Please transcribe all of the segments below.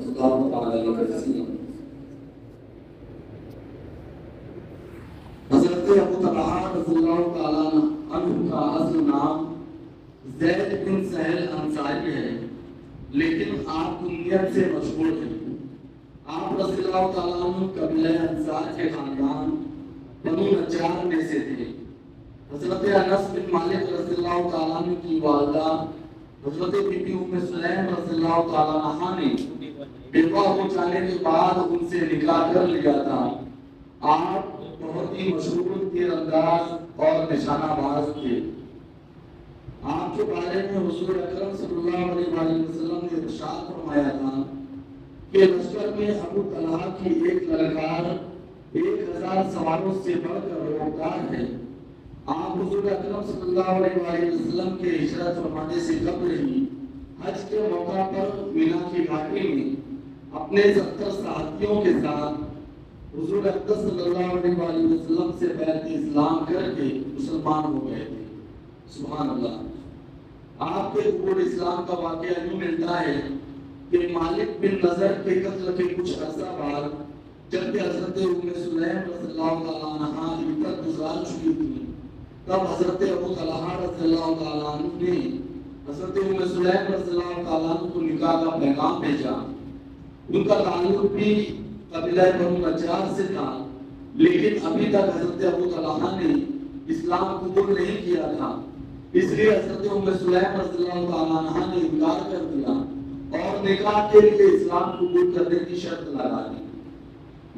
الله تعالى وسلم. حضرت ابو طلحہ رضی اللہ تعالیٰ عنہ کا اصل نام زید بن سہل انصاری ہے، لیکن آپ کنیت سے مشہور ہیں۔ آپ رضی اللہ تعالیٰ عنہ قبیلہ انصار کے خاندان بنو نجار میں سے تھے۔ حضرت انس بن مالک رضی اللہ تعالیٰ عنہ کی والدہ حضرت بی بی ام سلیم رضی اللہ تعالیٰ عنہ نے بیوہ ہو جانے کے بعد ان سے نکاح کر لیا تھا۔ آپ بہت ہی مشہور تیر انداز اور نشانہ باز تھے۔ آپ کے بارے میں حضور اکرم صلی اللہ علیہ وآلہ وسلم نے ارشاد فرمایا تھا کہ لشکر میں ابو طلحہ کی ایک للکار 1000 سواروں سے بڑھ کر روکار ہے۔ آپ حضور اکرم صلی اللہ علیہ وآلہ وسلم کے ہجرت فرمانے سے قبل ہی حج کے موقع پر مینا کی گھاٹی میں اپنے 70 ساتھیوں کے ساتھ حضور اکرم صلی اللہ علیہ وآلہ وسلم سے بیعت اسلام کر کے مسلمان ہو گئے تھے۔ سبحان اللہ۔ آپ کے قبول اسلام کا واقعہ یوں ملتا ہے کہ مالک بن نضر کے قتل کے کچھ عرصہ بعد جب کہ حضرت ام سلیم رضی اللہ تعالیٰ عنہ عدت گزار چکی تھی، تب حضرت ابو طلحہ رضی اللہ تعالیٰ عنہ نے حضرت ام سلیم رضی اللہ تعالیٰ عنہ کو نکاح کا پیغام بھیجا۔ ان کا تعلق بھی قبیلہ بنو نجار سے تھا، لیکن ابھی تک حضرت ابو طلحہ نے اسلام قبول نہیں کیا تھا، اس لیے حضرت ام سلیم رضی اللہ تعالیٰ عنہ نے انکار کر دیا اور نکاح کے لیے اسلام قبول کرنے کی شرط لگا دی۔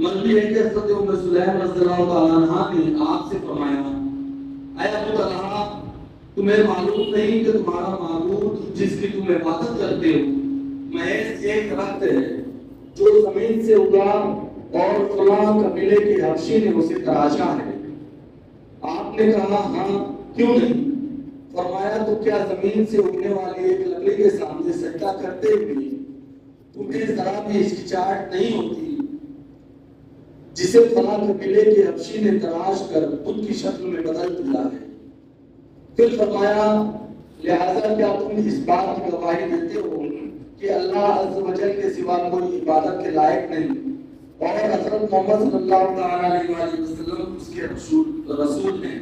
مروی ہے کہ حضرت ام سلیم رضی اللہ تعالیٰ عنہ نے آپ سے فرمایا، اے ابو طلحہ، تمہیں معلوم نہیں کہ تمہارا معبود جس کی تم عبادت کرتے ہو محض ایک درخت ہے جو زمین سے اگا اور فلاں قبیلے کے حبشی نے اسے تراشا ہے۔ آپ نے کہا ہاں کیوں نہیں؟ فرمایا تو کیا زمین سے اگنے والی ایک لکڑی کے سامنے سجدہ کرتے ہوئے تمہیں ذرا بھی ہچکچاہٹ نہیں ہوتی جسے فلاں قبیلے کے حبشی نے تراش کر خود کی شکل میں بدل دیا ہے؟ پھر فرمایا لہذا کیا تم اس بات کی گواہی دیتے ہو کہ اللہ عز و جل کے سوا کوئی عبادت کے لائق نہیں اور حضرت محمد صلی اللہ تعالیٰ علیہ وآلہ وسلم اس کے رسول ہیں؟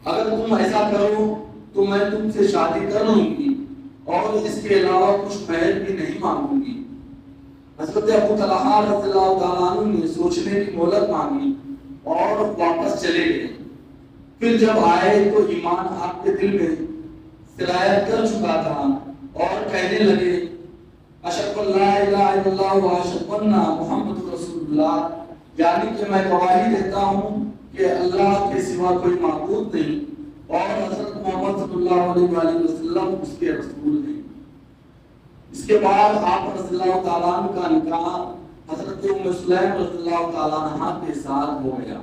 اگر تم ایسا کرو تو میں تم سے شادی کر لوں گی اور اس کے علاوہ کچھ مہر بھی نہیں مانگوں گی۔ حضرت ابو طلحہ رضی اللہ تعالیٰ عنہ نے سوچنے کی مہلت مانگی اور واپس چلے گئے۔ پھر جب آئے تو ایمان آپ کے دل میں سرایت کر چکا تھا اور کہنے لگے اشہد ان لا الہ الا اللہ و اشہد ان محمد رسول اللہ، یعنی کہ میں گواہی دیتا ہوں کہ اللہ کے سوا کوئی معبود نہیں اور حضرت محمد صلی اللہ علیہ وآلہ وسلم اس کے رسول ہیں۔ اس کے بعد آپ رضی اللہ تعالیٰ عنہ کا نکاح حضرت ام سلیم رضی اللہ تعالیٰ عنہ کے ساتھ ہو گیا۔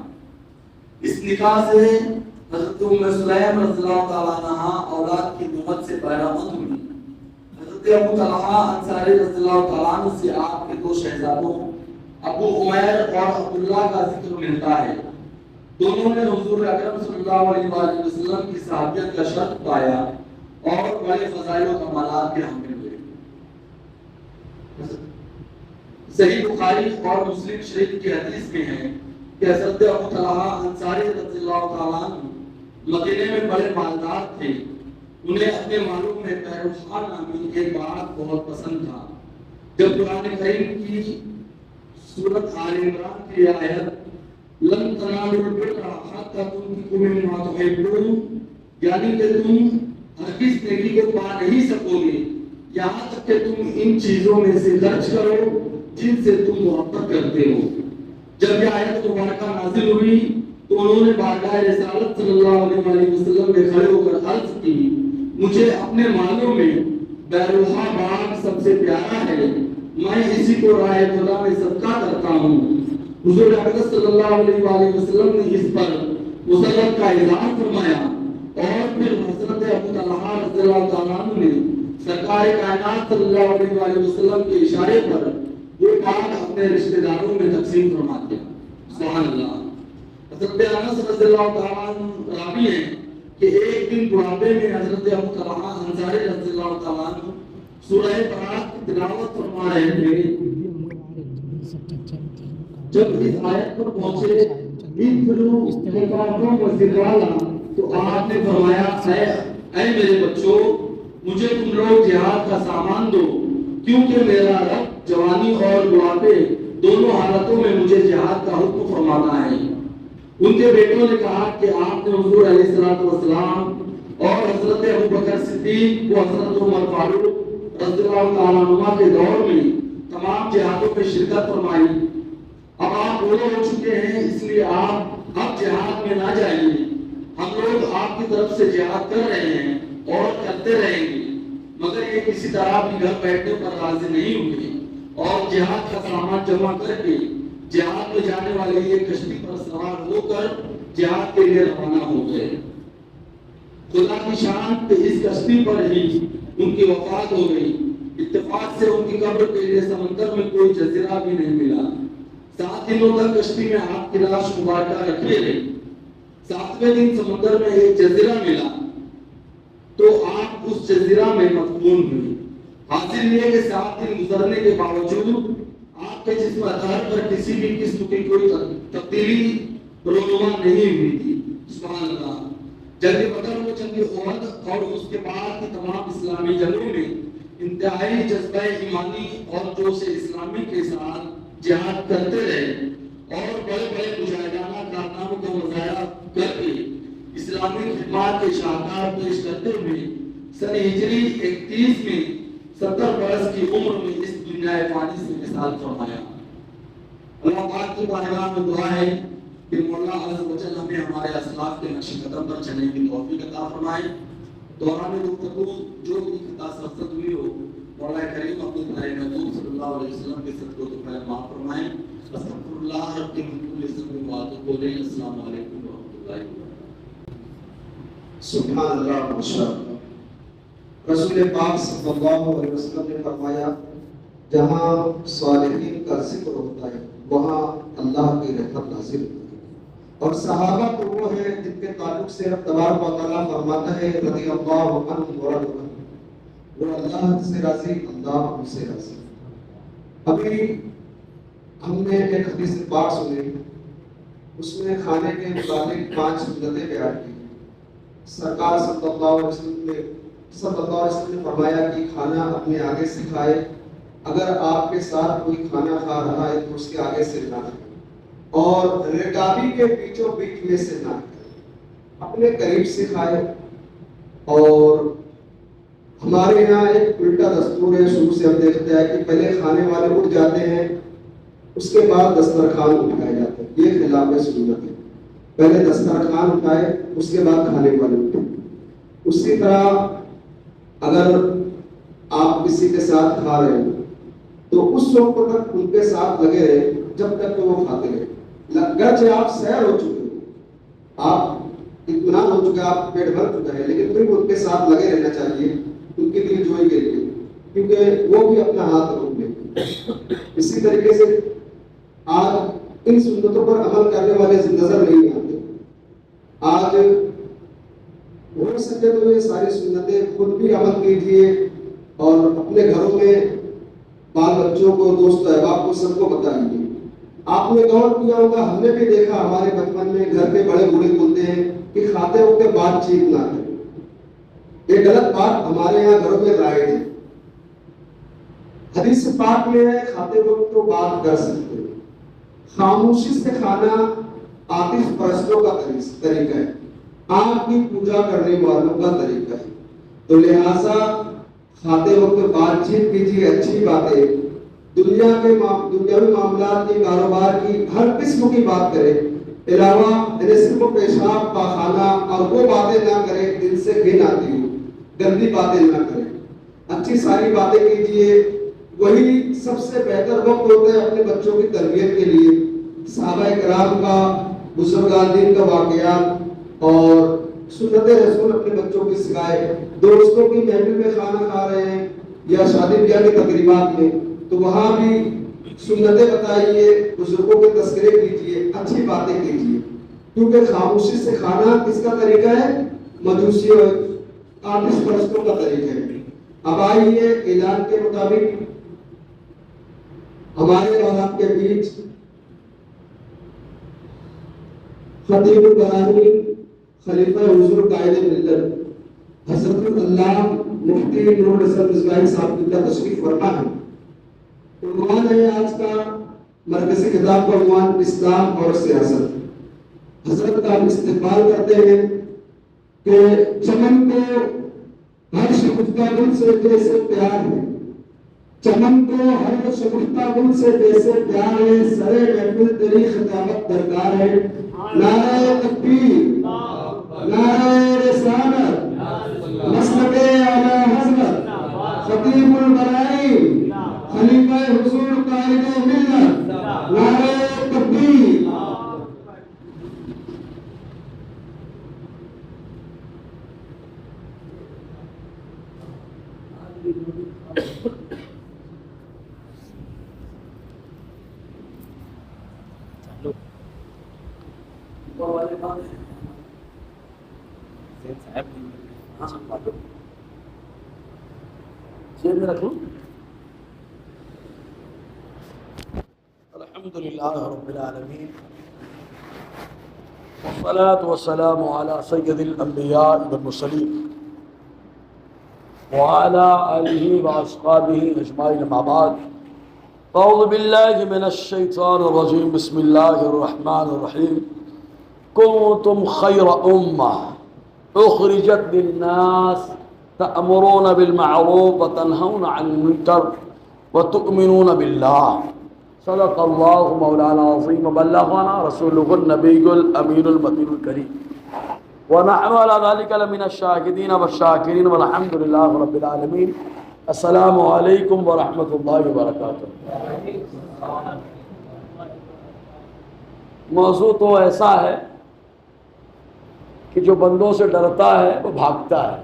اس نکاح سے حضرت ام سلیم رضی اللہ تعالیٰ عنہ اولاد کی نعمت سے بہرامند ہوئی۔ حضرت ابو طلحہ انصاری رضی اللہ تعالیٰ عنہ سے آپ کے 2 شہزادوں ابو عمیر اور عبداللہ کا ذکر ملتا ہے۔ دونوں نے حضور اکرم صلی اللہ علیہ وآلہ وسلم کی صحابیت کا شرط پایا اور بڑے فضائل و کمالات کے حامل ہوئے۔ صحیح بخاری اور مسلم شریف کی حدیث میں ہے کہ حضرت ابو طلحہ انصاری رضی اللہ تعالیٰ عنہ مدینے میں بڑے مالدار تھے۔ انہیں اپنے مالوں میں پیروخان نامی ایک بات بہت پسند تھا۔ جب قرآن کریم کی سورۃ آل عمران کی آیت لن تنالوا البر حتی تنفقوا مما تحبون، یعنی کہ تم ہرگز نیکی کو پا نہیں سکو گے یہاں تک کہ تم ان چیزوں میں سے خرچ کرو جن سے تم محبت کرتے ہو، جب یہ آیت مبارکہ نازل ہوئی تو انہوں نے بارگاہ رسالت صلی اللہ علیہ وآلہ وسلم میں کھڑے ہو کر عرض کی، مجھے اپنے مالوں میں بیروحہ باغ سب سے پیارا ہے، میں اسی کو راہ خدا میں صدقہ کرتا ہوں۔ حضور اکرم صلی اللہ علیہ وآلہ وسلم نے اس پر مسلط کا اظہار فرمایا اور پھر حضرت ابو طلحہ رضی اللہ تعالیٰ عنہ نے سرکار کائنات صلی اللہ علیہ وآلہ وسلم کے اشارے پر وہ باغ اپنے رشتہ داروں میں تقسیم فرما دیا۔ سبحان اللہ۔ حضرت انس رضی اللہ تعالیٰ عنہ راوی ہیں کہ ایک دن بڑھاپے میں حضرت ابو طلحہ انصاری رضی اللہ تعالیٰ عنہ سورہ برات کی تلاوت فرما رہے تھے جب اس آیت پر پہنچے ادخلوا خفافا وسرالا تو آپ نے فرمایا اے میرے بچوں مجھے تم لوگ جہاد کا سامان دو کیونکہ میرا رب جوانی اور بڑھاپے دونوں حالتوں میں مجھے جہاد کا حکم فرماتا ہے۔ ان کے بیٹوں نے کہا کہ آپ نے حضور علیہ السلام اور حضرت ابوبکر صدیق و حضرت عمر فاروق رضی اللہ تعالیٰ عنہ کے دور میں تمام جہادوں میں شرکت فرمائی۔ اب آپ بوڑھے ہو چکے ہیں اس لیے آپ اب جہاد میں نہ جائیے، ہم لوگ آپ کی طرف سے جہاد کر رہے ہیں اور کرتے رہیں گے، مگر یہ کسی طرح بھی گھر بیٹھنے پر راضی نہیں ہوئے اور جہاد کا سامان جمع کر کے جہاد میں جانے والے یہ کشتی پر سوار ہو کر جہاد کے لیے روانہ ہو گئے۔ خدا کی شان کہ اس کشتی پر ہی ان کی وفات ہو گئی۔ اتفاق سے ان کی قبر کے لیے سمندر میں کوئی جزیرہ بھی نہیں ملا۔ 7 دنوں تک کشتی میں آپ کی لاش مبارکہ رکھے رہی۔ 7ویں دن سمندر میں ایک جزیرہ ملا تو آپ اس جزیرہ میں مدفون ہوئے۔ حاصل یہ کہ 7 دن گزرنے کے باوجود آپ کے جسم اطہر پر کسی بھی قسم کی کوئی تبدیلی رونما نہیں ہوئی تھی۔ سبحان اللہ۔ جنگ بدر و جنگ احد اور اس کے بعد کی تمام اسلامی جنگوں میں انتہائی جذبہ ایمانی اور جوش اسلامی کے ساتھ جہاد کرتے رہے اور بڑے بڑے مجاہدانہ کارناموں کا مظاہرہ کر کے اسلامی خدمات کے شاہکار پیش کرتے ہوئے سن ہجری 31 میں 70 برس کی عمر میں اس دنیا فانی سے مثال فرمایا۔ اللہ پاک کی بارگاہ میں دعا ہے کہ مولا عز و جل ہمیں ہمارے اسلاف کے نقش قدم پر چلنے کی توفیق عطا فرمائے۔ دوران گفتگو جو بھی خطا سرزد ہوئی ہو مولا کریم اپنے پیارے محبوب صلی اللہ علیہ وسلم کے صدقے کو پہلے معاف فرمائیں۔ استغفر اللہ رب من کل ذنب واتوب الیہ۔ السلام علیکم ورحمۃ اللہ وبرکاتہ۔ سبحان اللہ ماشاءاللہ۔ رسول پاک صلی اللہ علیہ وسلم نے فرمایا جہاں صالحین کا ذکر ہوتا ہے وہاں اللہ کی رحمت نازل ہوتی ہے، اور صحابہ تو وہ ہیں جن کے تعلق سے رب تبارک و تعالیٰ فرماتا ہے رضی اللہ عنہم ورضوا عنہ، وہ اللہ سے راضی اللہ ہم سے راضی۔ ابھی ہم نے ایک حدیث پاک سنی، اس میں کھانے کے متعلق 5 سنتیں بیان کی۔ سرکار صلی اللہ علیہ وسلم نے فرمایا کہ کھانا اپنے آگے سے کھائے، اگر آپ کے ساتھ کوئی کھانا کھا رہا ہے تو اس کے آگے سے نہ کھائے، اور رکابی کے بیچوں بیچ میں سے نہ کھائے، اپنے قریب سے کھائے۔ اور ہمارے یہاں ایک الٹا دستور ہے، شروع سے ہم دیکھتے ہیں کہ پہلے کھانے والے اٹھ جاتے ہیں، اس کے بعد دسترخوان اٹھائے جاتے ہیں۔ یہ خلاف سنت ہے، پہلے دسترخوان اٹھائے اس کے بعد کھانے والے اٹھائے۔ اسی طرح اگر آپ کسی کے ساتھ کھا رہے ہیں تو اس وقت تک ان کے ساتھ لگے رہے جب تک کہ وہ کھاتے رہے، گرچہ آپ سیر ہو چکے، آپ اطمینان ہو چکے، آپ پیٹ بھر چکا ہے، لیکن پھر ان کے ساتھ لگے رہنا چاہیے ان کی دل جوئی کے لیے، کیونکہ وہ بھی اپنا ہاتھ روک لیں۔ اسی طریقے سے آج ان سنتوں پر عمل کرنے والے نظر نہیں آتے۔ آج ہو سکے تو یہ ساری سنتیں خود بھی عمل کیجیے اور اپنے گھروں میں بال بچوں کو، دوست احباب کو، سب کو بتائیے۔ آپ نے غور کیا ہوگا، ہم نے بھی دیکھا ہمارے بچپن میں گھر کے بڑے بوڑھے بولتے ہیں کہ کھاتے وقت بات چیت نہ کریں۔ یہ غلط بات ہمارے یہاں گھروں میں رائج ہے۔ حدیث پاک میں ہے کھاتے وقت تو بات کر سکتے ہیں، خاموشی سے کھانا آتش پرستوں کا طریقہ ہے، آگ کی پوجا کرنے والوں کا طریقہ ہے۔ تو لہٰذا کھاتے وقت بات چیت کیجیے، اچھی باتیں، دنیاوی معاملات کی، کاروبار کی، ہر قسم کی بات کرے، علاوہ صرف پیشاب پاخانہ اور وہ باتیں نہ کرے دل سے گھن آتی ہو، گندی باتیں نہ کرے، اچھی ساری باتیں کیجیے۔ وہی سب سے بہتر وقت ہوتا ہے اپنے بچوں کی تربیت کے لیے۔ صحابہ کرام کا، بزرگان دین کا واقعات اور سنت رسول اپنے بچوں کی سکھائے۔ دوستوں کی محفل میں کھانا کھا رہے ہیں یا شادی بیاہ کی تقریبات میں تو وہاں بھی سنتیں بتائیے، بزرگوں کے تذکرے کیجیے، اچھی باتیں کیجیے، کیونکہ خاموشی سے کھانا کس کا طریقہ ہے؟ مجوسی اور آتش پرستوں کا طریقہ ہے۔ اب آئیے اعلان کے مطابق ہمارے اور آپ کے بیچ خطیب البراہیم خلیفہ حضور قائد ملت حضرت اللہ مفتی نور حسن مصباحی صاحب کی تشریف فرما ہے۔ عنوان ہے آج کا مرکزی کتاب کا عنوان اسلام اور سیاست۔ حضرت کا ہم استقبال کرتے ہیں کہ چمن کو ہر شگفتہ گل سے جیسے پیار ہے، چمن کو ہر شگفتہ گل سے جیسے پیار ہے، سرے محفل تیری خطابت درکار ہے۔ نعرہ تکبیر، نعرہ رسالت، مسلک اعلی حضرت خطیب البراہیم خلیفہ حضور قائد ملت، نعرہ تکبیر۔ الحمدللہ رب العالمین والصلاة والسلام على سید الانبیاء والمرسلین وعلى آلہ واصحابہ اجمعین، اما بعد، اعوذ باللہ من الشیطان الرجیم، بسم اللہ الرحمن الرحیم۔ کنتم خیر امہ اخرجت للناس تأمرون بالمعروف وتنہون عن المنکر وتؤمنون باللہ، صدق اللہ مولانا العظیم وبلغنا رسولہ النبی الامین المتین الکریم، ونحن على ذلك لمن الشاهدین والشاکرین والحمد للہ رب العالمین۔ السلام علیکم ورحمۃ اللہ وبرکاتہ۔ موضوع تو ایسا ہے کہ جو بندوں سے ڈرتا ہے وہ بھاگتا ہے،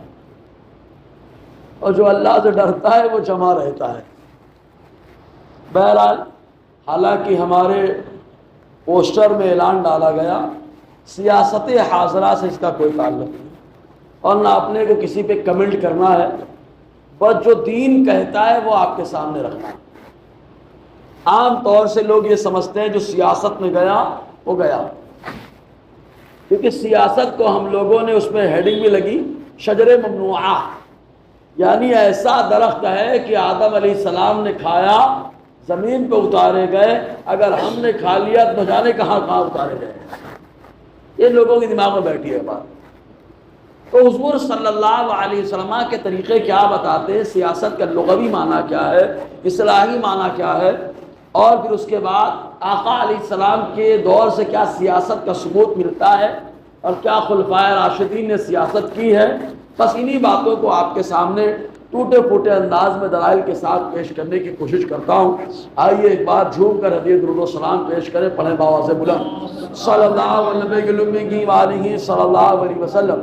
اور جو اللہ سے ڈرتا ہے وہ جمع رہتا ہے۔ بہرحال، حالانکہ ہمارے پوسٹر میں اعلان ڈالا گیا، سیاست حاضرہ سے اس کا کوئی تعلق نہیں، اور نہ اپنے کو کسی پہ کمنٹ کرنا ہے، بس جو دین کہتا ہے وہ آپ کے سامنے رکھنا ہے۔ عام طور سے لوگ یہ سمجھتے ہیں جو سیاست میں گیا وہ گیا، کیونکہ سیاست کو ہم لوگوں نے اس میں ہیڈنگ بھی لگی شجر ممنوعہ، یعنی ایسا درخت ہے کہ آدم علیہ السلام نے کھایا، زمین پہ اتارے گئے، اگر ہم نے کھا لیا تو جانے کہاں کہاں اتارے گئے۔ یہ لوگوں کے دماغ میں بیٹھی ہے بات۔ تو حضور صلی اللہ علیہ وسلم کے طریقے کیا بتاتے ہیں، سیاست کا لغوی معنی کیا ہے، اصطلاحی معنی کیا ہے، اور پھر اس کے بعد آقا علیہ السلام کے دور سے کیا سیاست کا ثبوت ملتا ہے، اور کیا خلفائے راشدین نے سیاست کی ہے۔ بس انہی باتوں کو آپ کے سامنے ٹوٹے پھوٹے انداز میں دلائل کے ساتھ پیش کرنے کی کوشش کرتا ہوں۔ آئیے ایک بار جھوم کر ہدیہ درود و سلام پیش کریں، پڑھیں بآواز بلند صلی اللہ علیہ صلی اللہ علیہ وسلم،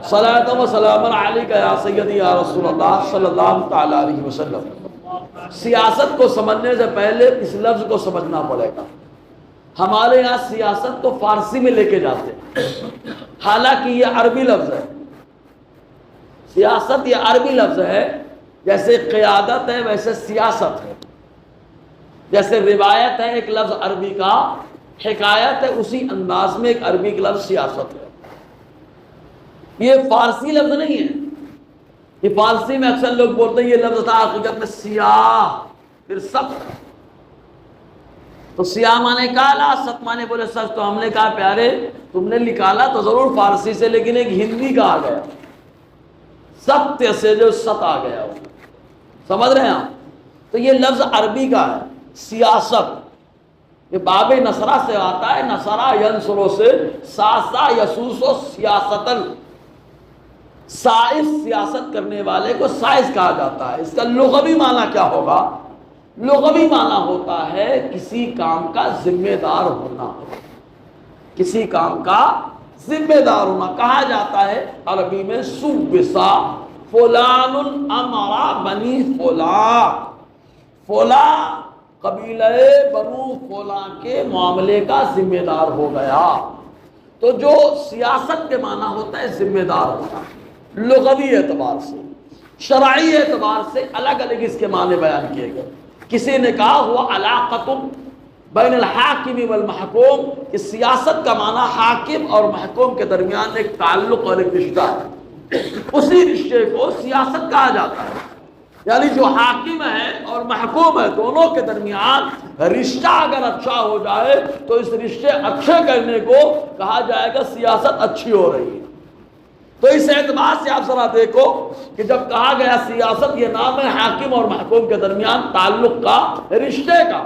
صلاۃ و سلام علیک یا سیدی یا رسول اللہ صلی اللہ تعالی علیہ وسلم۔ سیاست کو سمجھنے سے پہلے اس لفظ کو سمجھنا پڑے گا۔ ہمارے یہاں سیاست کو فارسی میں لے کے جاتے ہیں، حالانکہ یہ عربی لفظ ہے۔ سیاست یہ عربی لفظ ہے، جیسے قیادت ہے ویسے سیاست ہے، جیسے روایت ہے ایک لفظ عربی کا، حکایت ہے اسی انداز میں ایک عربی کا لفظ سیاست ہے۔ یہ فارسی لفظ نہیں ہے، یہ فارسی میں اکثر لوگ بولتے ہیں یہ لفظ تھا حقیقت میں سیاہ، پھر سخت، تو سیاہ مانے کالا، سخت مانے بولے سچ، تو ہم نے کہا پیارے تم نے نکالا تو ضرور فارسی سے، لیکن ایک ہندی کا آ گیا، سخت سے جو ست آ گیا، سمجھ رہے ہیں آپ؟ تو یہ لفظ عربی کا ہے سیاست، یہ باب نصرہ سے آتا ہے، نصرہ ینصرو سے، ساسا یسوسو سیاستن، سائز سیاست کرنے والے کو سائز کہا جاتا ہے۔ اس کا لغوی معنی کیا ہوگا؟ لغوی معنی ہوتا ہے کسی کام کا ذمہ دار ہونا، کسی کام کا ذمہ دار ہونا۔ کہا جاتا ہے عربی میں سوبسا فلان امرا بنی فلاں، فلاں قبیلہ بنو فلاں کے معاملے کا ذمہ دار ہو گیا۔ تو جو سیاست کے معنی ہوتا ہے ذمہ دار ہونا، لغوی اعتبار سے، شرعی اعتبار سے الگ الگ اس کے معنی بیان کیے گئے۔ کسی نے کہا ہوا علاقۃ بین الحاکم والمحکوم، کہ سیاست کا معنی حاکم اور محکوم کے درمیان ایک تعلق اور ایک رشتہ ہے، اسی رشتے کو سیاست کہا جاتا ہے۔ یعنی جو حاکم ہے اور محکوم ہے دونوں کے درمیان رشتہ اگر اچھا ہو جائے تو اس رشتے اچھے کرنے کو کہا جائے گا سیاست اچھی ہو رہی ہے۔ تو اس اعتبار سے آپ ذرا دیکھو کہ جب کہا گیا سیاست، یہ نام ہے حاکم اور محکوم کے درمیان تعلق کا، رشتے کا۔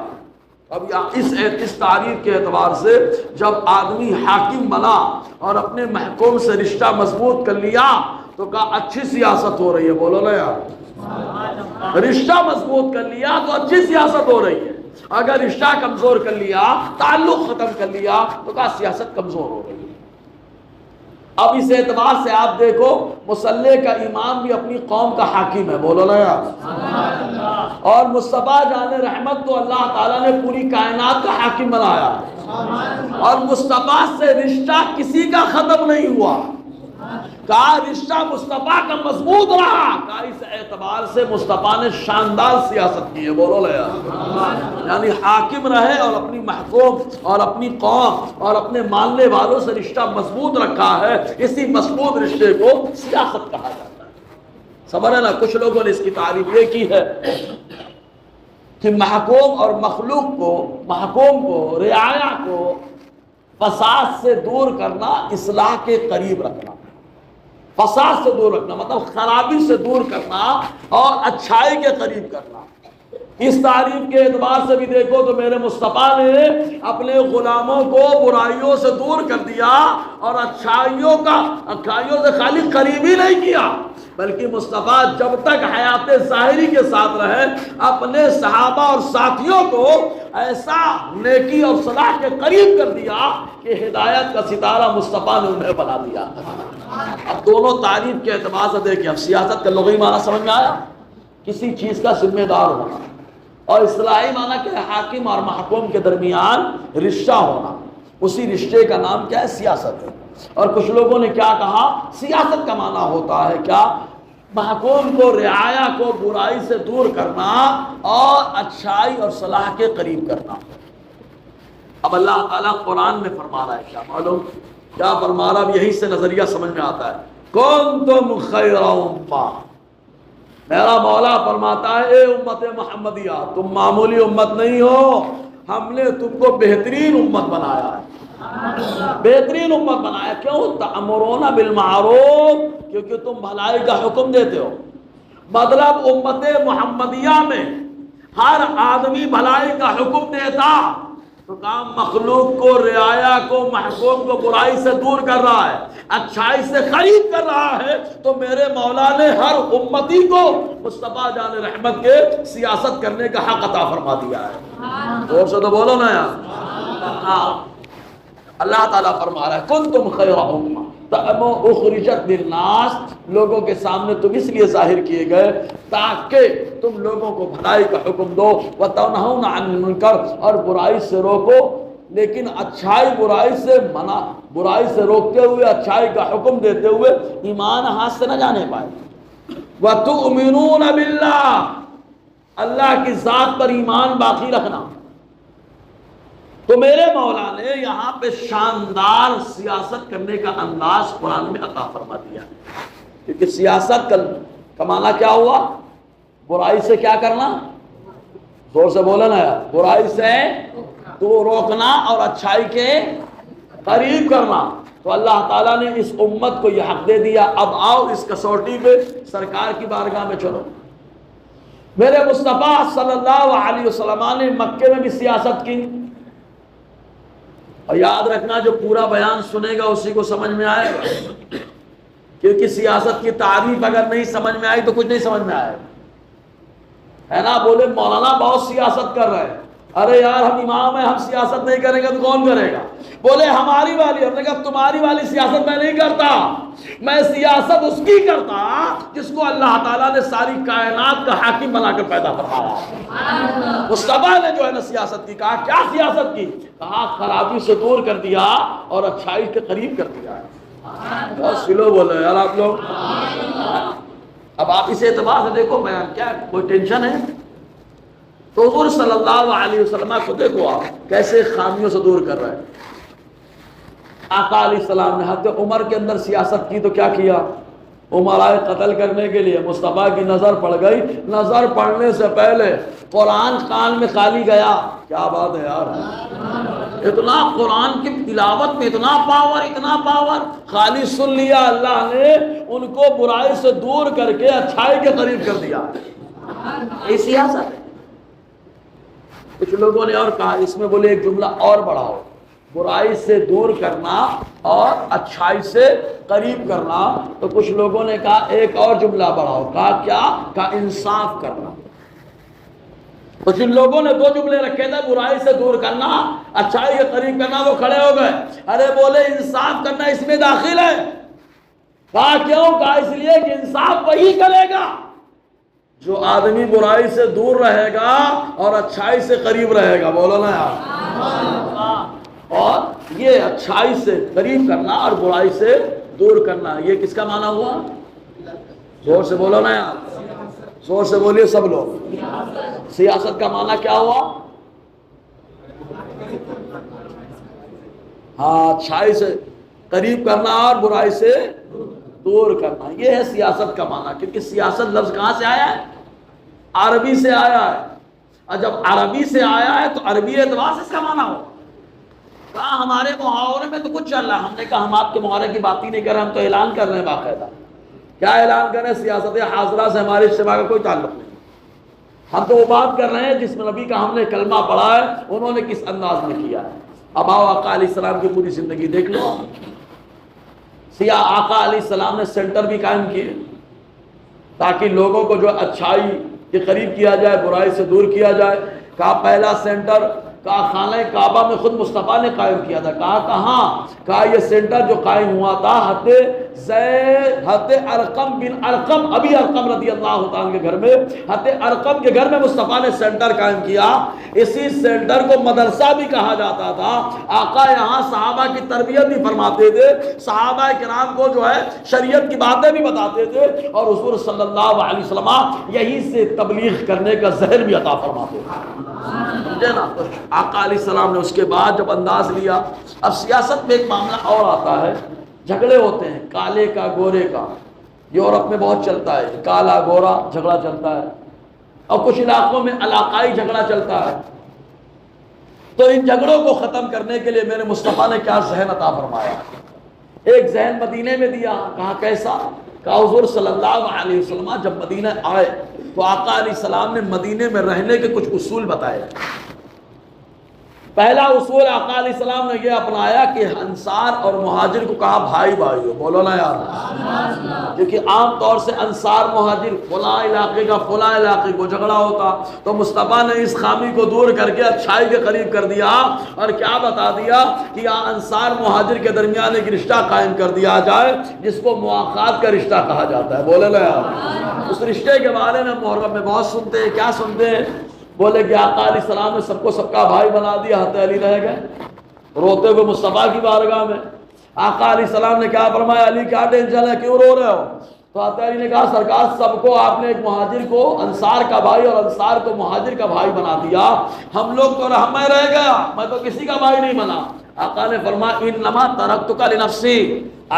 اب اس تعریف کے اعتبار سے جب آدمی حاکم بنا اور اپنے محکوم سے رشتہ مضبوط کر لیا تو کہا اچھی سیاست ہو رہی ہے، بولو نا یار، رشتہ مضبوط کر لیا تو اچھی سیاست ہو رہی ہے، اگر رشتہ کمزور کر لیا، تعلق ختم کر لیا تو کہا سیاست کمزور ہو رہی ہے۔ اب اس اعتبار سے آپ دیکھو مسلح کا امام بھی اپنی قوم کا حاکم ہے، بولو نا یار، اور مصطفیٰ جان رحمت تو اللہ تعالیٰ نے پوری کائنات کا حاکم بنایا، اور مصطفیٰ سے رشتہ کسی کا ختم نہیں ہوا، کہا رشتہ مصطفیٰ کا مضبوط رہا، کہا اس اعتبار سے مصطفیٰ نے شاندار سیاست کی ہے، بولو نا یار، یعنی حاکم رہے اور اپنی محکوم اور اپنی قوم اور اپنے ماننے والوں سے رشتہ مضبوط رکھا ہے، اسی مضبوط رشتے کو سیاست کہا جاتا ہے۔ سمجھ رہے نا، کچھ لوگوں نے اس کی تعریف یہ کی ہے کہ محکوم اور مخلوق کو، محکوم کو، رعایا کو فساد سے دور کرنا، اصلاح کے قریب رکھنا، فساد سے دور رکھنا مطلب خرابی سے دور کرنا اور اچھائی کے قریب کرنا۔ اس تعریف کے اعتبار سے بھی دیکھو تو میرے مصطفیٰ نے اپنے غلاموں کو برائیوں سے دور کر دیا اور اچھائیوں سے خالی قریب ہی نہیں کیا، بلکہ مصطفیٰ جب تک حیات ظاہری کے ساتھ رہے اپنے صحابہ اور ساتھیوں کو ایسا نیکی اور صلاح کے قریب کر دیا کہ ہدایت کا ستارہ مصطفیٰ نے انہیں بنا دیا۔ اب دونوں تعریف کے اعتبار سے دیکھیں، اب سیاست کا لغوی معنی سمجھ میں آیا، کسی چیز کا ذمہ دار ہونا، اور اصلاحی معنی کہ حاکم اور محکوم کے درمیان رشتہ ہونا، اسی رشتے کا نام کیا ہے؟ سیاست ہے۔ اور کچھ لوگوں نے کیا کہا، سیاست کا معنی ہوتا ہے کیا؟ محکوم کو، رعایا کو برائی سے دور کرنا اور اچھائی اور صلاح کے قریب کرنا۔ اب اللہ تعالیٰ قرآن میں فرما رہا ہے، کیا معلوم کیا فرما رہا؟ اب یہی سے نظریہ سمجھ میں آتا ہے، کنتم خیر امہ، میرا مولا فرماتا ہے اے امت محمدیہ تم معمولی امت نہیں ہو، ہم نے تم کو بہترین امت بنایا ہے، بہترین امت بنایا۔ کیوں؟ تأمرون بالمعروف، کیونکہ تم بھلائی کا حکم دیتے ہو۔ مطلب امت محمدیہ میں ہر آدمی بھلائی کا حکم دیتا، تو کام مخلوق کو، رعایا کو، محکوم کو برائی سے دور کر رہا ہے، اچھائی سے قریب کر رہا ہے، تو میرے مولا نے ہر امتی کو مصطفیٰ جان رحمت کے سیاست کرنے کا حق عطا فرما دیا ہے۔ اور سے تو بولو نا یار، اللہ تعالیٰ فرما رہا ہے کنتم خیر امہ اخرجت للناس، لوگوں کے سامنے تم اس لیے ظاہر کیے گئے تاکہ تم لوگوں کو بھلائی کا حکم دو، وتنہون عن المنکر، اور برائی سے روکو، لیکن اچھائی برائی سے منع، برائی سے روکتے ہوئے اچھائی کا حکم دیتے ہوئے ایمان ہاتھ سے نہ جانے پائے۔ وتؤمنون باللہ، اللہ کی ذات پر ایمان باقی رکھنا۔ تو میرے مولا نے یہاں پہ شاندار سیاست کرنے کا انداز قرآن میں عطا فرما دیا، کیونکہ سیاست کا معنی کیا ہوا؟ برائی سے کیا کرنا؟ زور سے بولا نا یار، برائی سے تو روکنا اور اچھائی کے قریب کرنا۔ تو اللہ تعالیٰ نے اس امت کو یہ حق دے دیا۔ اب آؤ اس کسوٹی پہ سرکار کی بارگاہ میں چلو۔ میرے مصطفیٰ صلی اللہ علیہ وسلم نے مکے میں بھی سیاست کی، اور یاد رکھنا جو پورا بیان سنے گا اسی کو سمجھ میں آئے گا، کیونکہ سیاست کی تعریف اگر نہیں سمجھ میں آئی تو کچھ نہیں سمجھ میں آئے گا، ہے نا؟ بولے مولانا بہت سیاست کر رہے ہیں، ارے یار ہم امام ہیں، ہم سیاست نہیں کریں گے تو کون کرے گا؟ بولے ہماری والی، ہم نے کہا تمہاری والی سیاست میں نہیں کرتا، میں سیاست اس کی کرتا جس کو اللہ تعالیٰ نے ساری کائنات کا حاکم بنا کر پیدا فرمایا۔ مصطفیٰ نے جو ہے نا سیاست کی، کہا کیا سیاست کی؟ کہا خرابی سے دور کر دیا اور اچھائی کے قریب کر دیا۔ بہت سلو بولے یار آپ لوگ۔ اب آپ اس اعتبار سے دیکھو بیان کیا، کوئی ٹینشن ہے؟ تو حضور صلی اللہ علیہ وسلم کو دیکھو آپ کیسے خامیوں سے دور کر رہے ہیں۔ آقا علیہ السلام نے حضرت عمر کے اندر سیاست کی تو کیا کیا؟ عمر آئے قتل کرنے کے لیے، مصطفیٰ کی نظر پڑ گئی، نظر پڑنے سے پہلے قرآن کان میں خالی گیا۔ کیا بات ہے یار، اتنا قرآن کی تلاوت میں اتنا پاور، خالی سن لیا، اللہ نے ان کو برائی سے دور کر کے اچھائی کے قریب کر دیا۔ یہ سیاست ہے۔ کچھ لوگوں نے اور کہا، اس میں بولے ایک جملہ اور بڑھاؤ، برائی سے دور کرنا اور اچھائی سے قریب کرنا۔ تو کچھ لوگوں نے کہا ایک اور جملہ بڑھاؤ، کہا کیا؟ کہا انصاف کرنا۔ تو جن لوگوں نے دو جملے رکھے تھے، برائی سے دور کرنا، اچھائی کے قریب کرنا، وہ کھڑے ہو گئے، ارے بولے انصاف کرنا اس میں داخل ہے۔ کہا کیوں؟ کہا اس لیے کہ انصاف وہی کرے گا جو آدمی برائی سے دور رہے گا اور اچھائی سے قریب رہے گا۔ بولو نا یار۔ اور یہ اچھائی سے قریب کرنا اور برائی سے دور کرنا، یہ کس کا معنی ہوا؟ زور سے بولو نا یار، زور سے بولیے سب لوگ۔ سیاست کا معنی کیا ہوا؟ ہاں، اچھائی سے قریب کرنا اور برائی سے دور کرنا، یہ ہے سیاست کا معنی۔ کیونکہ سیاست لفظ کہاں سے آیا ہے؟ عربی سے آیا ہے، اور جب عربی سے آیا ہے تو عربی اعتبار سے اس کا معنی ہو۔ کہا ہمارے محاورے میں تو کچھ چل رہا ہے۔ ہم نے کہا ہم آپ کے محاورے کی بات ہی نہیں کر رہے، ہم تو اعلان کر رہے ہیں باقاعدہ۔ کیا اعلان کر رہے ہیں؟ سیاست حاضرہ سے ہمارے اجتماع کا کوئی تعلق نہیں۔ ہم تو وہ بات کر رہے ہیں جس میں نبی کا ہم نے کلمہ پڑھا ہے، انہوں نے کس انداز میں کیا ہے۔ اب آؤ آقا علیہ السلام کی پوری زندگی دیکھ لو۔ آقا علیہ السلام نے سینٹر بھی قائم کیے تاکہ لوگوں کو جو اچھائی کے قریب کیا جائے، برائی سے دور کیا جائے۔ کہا پہلا سینٹر، کہا خانہ کعبہ میں خود مصطفیٰ نے قائم کیا تھا۔ کہا کہاں؟ کہا یہ سینٹر جو قائم ہوا تھا حضرت ارقم بن ارقم، ابھی ارقم رضی اللہ تعالیٰ کے گھر میں، حضرت ارقم کے گھر میں مصطفیٰ نے سینٹر قائم کیا۔ اسی سینٹر کو مدرسہ بھی کہا جاتا تھا۔ آقا یہاں صحابہ کی تربیت بھی فرماتے تھے، صحابہ کرام کو جو ہے شریعت کی باتیں بھی بتاتے تھے، اور حضور صلی اللہ علیہ وسلم یہیں سے تبلیغ کرنے کا ذہن بھی عطا فرماتے تھے۔ سمجھے نا؟ تو آقا علیہ السلام نے اس کے بعد جب انداز لیا، اب سیاست میں ایک معاملہ اور آتا ہے، جھگڑے ہوتے ہیں کالے کا گورے کا، یورپ میں بہت چلتا ہے، کالا گورا جھگڑا چلتا ہے، اور کچھ علاقوں میں علاقائی جھگڑا چلتا ہے۔ تو ان جھگڑوں کو ختم کرنے کے لیے میرے مصطفیٰ نے کیا ذہن عطا فرمایا؟ ایک ذہن مدینے میں دیا۔ کہا کیسا؟ کہا حضور صلی اللہ علیہ وسلم جب مدینہ آئے تو آقا علیہ السلام نے مدینے میں رہنے کے کچھ اصول بتائے۔ پہلا اصول آقا علیہ السلام نے یہ اپنایا کہ انصار اور مہاجر کو کہا بھائی بھائی ہو۔ بولو نا یار، کیونکہ عام طور سے انصار مہاجر فلاں علاقے کا فلاں علاقے کو جھگڑا ہوتا، تو مصطفیٰ نے اس خامی کو دور کر کے اچھائی کے قریب کر دیا، اور کیا بتا دیا کہ انصار مہاجر کے درمیان ایک رشتہ قائم کر دیا جائے جس کو مواخات کا رشتہ کہا جاتا ہے۔ بولے نا یار، اس رشتے کے بارے میں محرم میں بہت سنتے ہیں۔ کیا سنتے ہیں؟ بولے کہ آقا علیہ السلام نے سب کو سب کا بھائی بنا دیا، حضرت علی رہ گئے روتے ہوئے مصطفیٰ کی بارگاہ میں۔ آقا علیہ السلام نے کیا فرمایا؟ علی کیا ٹینشن ہے، کیوں رو رہے ہو؟ تو حضرت علی نے کہا سرکار سب کو آپ نے ایک مہاجر کو انصار کا بھائی اور انصار کو مہاجر کا بھائی بنا دیا، ہم لوگ تو میں رہ گیا، میں تو کسی کا بھائی نہیں بنا۔ آقا نے فرمایا انما ترکتک لنفسی،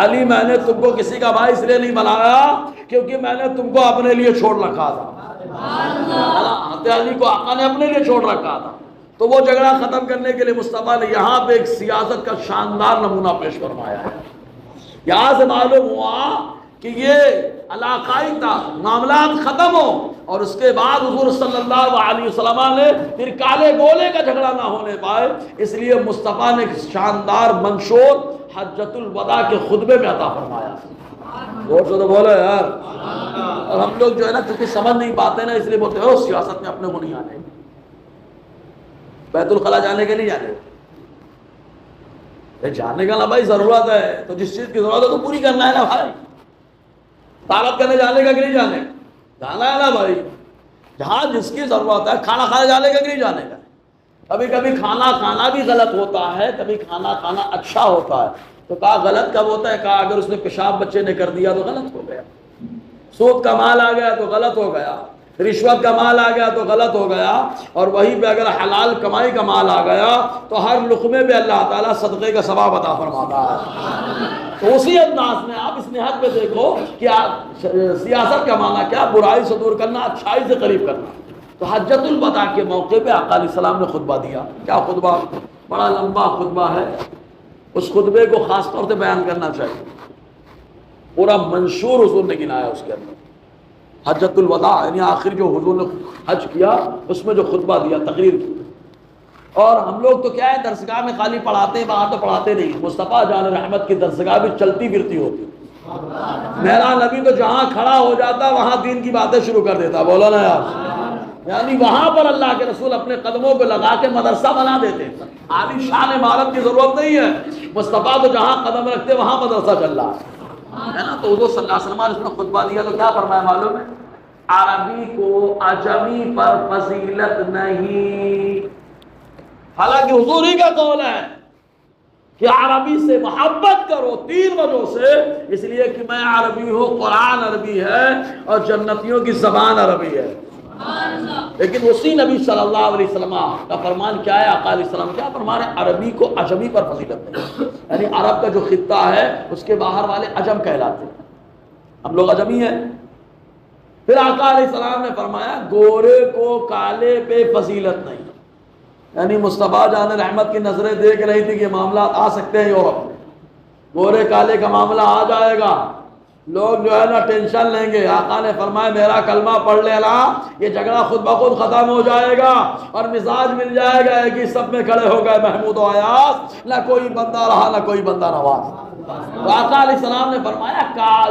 علی میں نے تم کو کسی کا بھائی اس لیے نہیں بنایا کیونکہ میں نے تم کو اپنے لیے چھوڑ رکھا تھا۔ حضرت علی کو آقا نے اپنے لیے چھوڑ رکھا تھا۔ تو وہ جھگڑا ختم کرنے کے لیے مصطفیٰ نے یہاں پہ ایک سیاست کا شاندار نمونہ پیش فرمایا ہے۔ یہاں سے معلوم ہوا کہ یہ علاقائی تھا، معاملات ختم ہو، اور اس کے بعد حضور صلی اللہ علیہ وسلم نے پھر کالے گولے کا جھگڑا نہ ہونے پائے، اس لیے مصطفیٰ نے شاندار منشور حجۃ الوداع کے خطبے میں عطا فرمایا۔ اور تو بولے یار، اور ہم لوگ جو ہے نا کیونکہ سمجھ نہیں پاتے نا، اس لیے بولتے ہو سیاست میں اپنے کو نہیں آنے، بیت الخلاء جانے کے نہیں جانے، جانے کا نا بھائی ضرورت ہے تو جس چیز کی ضرورت ہے تو پوری کرنا ہے نا بھائی۔ طالب کرنے جانے کا کہ نہیں جانے جانا ہے نا بھائی، جہاں جس کی ضرورت ہے۔ کھانا کھانے جانے کا کہ نہیں جانے کا؟ کبھی کبھی کھانا کھانا بھی غلط ہوتا ہے، کبھی کھانا کھانا اچھا ہوتا ہے۔ تو کہا غلط کب ہوتا ہے؟ کہا اگر اس نے پیشاب بچے نے کر دیا تو غلط ہو گیا، سود کا مال آ گیا تو غلط ہو گیا، رشوت کا مال آ گیا تو غلط ہو گیا، اور وہیں پہ اگر حلال کمائی کا مال آ گیا تو ہر لقمے پہ اللہ تعالیٰ صدقے کا ثواب عطا فرماتا ہے۔ تو اسی انداز میں آپ اس نہاد پہ دیکھو کہ سیاست کا معنی کیا؟ برائی سے دور کرنا، اچھائی سے قریب کرنا۔ تو حجۃ الوداع کے موقع پہ آقا علیہ السلام نے خطبہ دیا۔ کیا خطبہ؟ بڑا لمبا خطبہ ہے، اس خطبے کو خاص طور سے بیان کرنا چاہیے، پورا منشور حضور نے گنایا اس کے اندر۔ حجۃ الوداع یعنی آخر جو حضور نے حج کیا اس میں جو خطبہ دیا، تقریر کی۔ اور ہم لوگ تو کیا ہے، درسگاہ میں خالی پڑھاتے ہیں، باہر تو پڑھاتے نہیں۔ مصطفیٰ جان رحمت کی درسگاہ بھی چلتی پھرتی ہوتی، میرا نبی تو جہاں کھڑا ہو جاتا وہاں دین کی باتیں شروع کر دیتا، بولا نا یار، یعنی وہاں پر اللہ کے رسول اپنے قدموں کو لگا کے مدرسہ بنا دیتے۔ عالی شان عمارت کی ضرورت نہیں ہے، مصطفیٰ تو جہاں قدم رکھتے وہاں مدرسہ چل رہا ہے نا۔ تو حضور صلی اللہ علیہ وسلم نے اس میں خطبہ دیا تو کیا فرمایا معلوم ہے؟ عربی کو عجمی پر فضیلت نہیں۔ حالانکہ حضور ہی کا قول ہے کہ عربی سے محبت کرو 3 وجہوں سے، اس لیے کہ میں عربی ہوں، قرآن عربی ہے اور جنتیوں کی زبان عربی ہے۔ لیکن اسی نبی صلی اللہ علیہ وسلم کا فرمان کیا ہے؟ آقا علیہ السلام کیا فرمان ہے؟ عربی کو عجمی پر فضیلت نہیں، یعنی عرب کا جو خطہ ہے اس کے باہر والے عجم کہلاتے ہیں، ہم لوگ عجمی ہیں۔ پھر آقا علیہ السلام نے فرمایا گورے کو کالے پہ فضیلت نہیں، یعنی مصطفیٰ جان رحمت کی نظریں دیکھ رہی تھی کہ معاملات آ سکتے ہیں یورپ میں، گورے کالے کا معاملہ آ جائے گا، لوگ جو ہے نا ٹینشن لیں گے۔ آقا نے فرمایا میرا کلمہ پڑھ لینا، یہ جھگڑا خود بخود ختم ہو جائے گا اور مزاج مل جائے گا کہ سب میں کھڑے ہو گئے محمود و ایاز، نہ کوئی بندہ رہا نہ کوئی بندہ نواز۔ تو آقا علیہ السلام نے فرمایا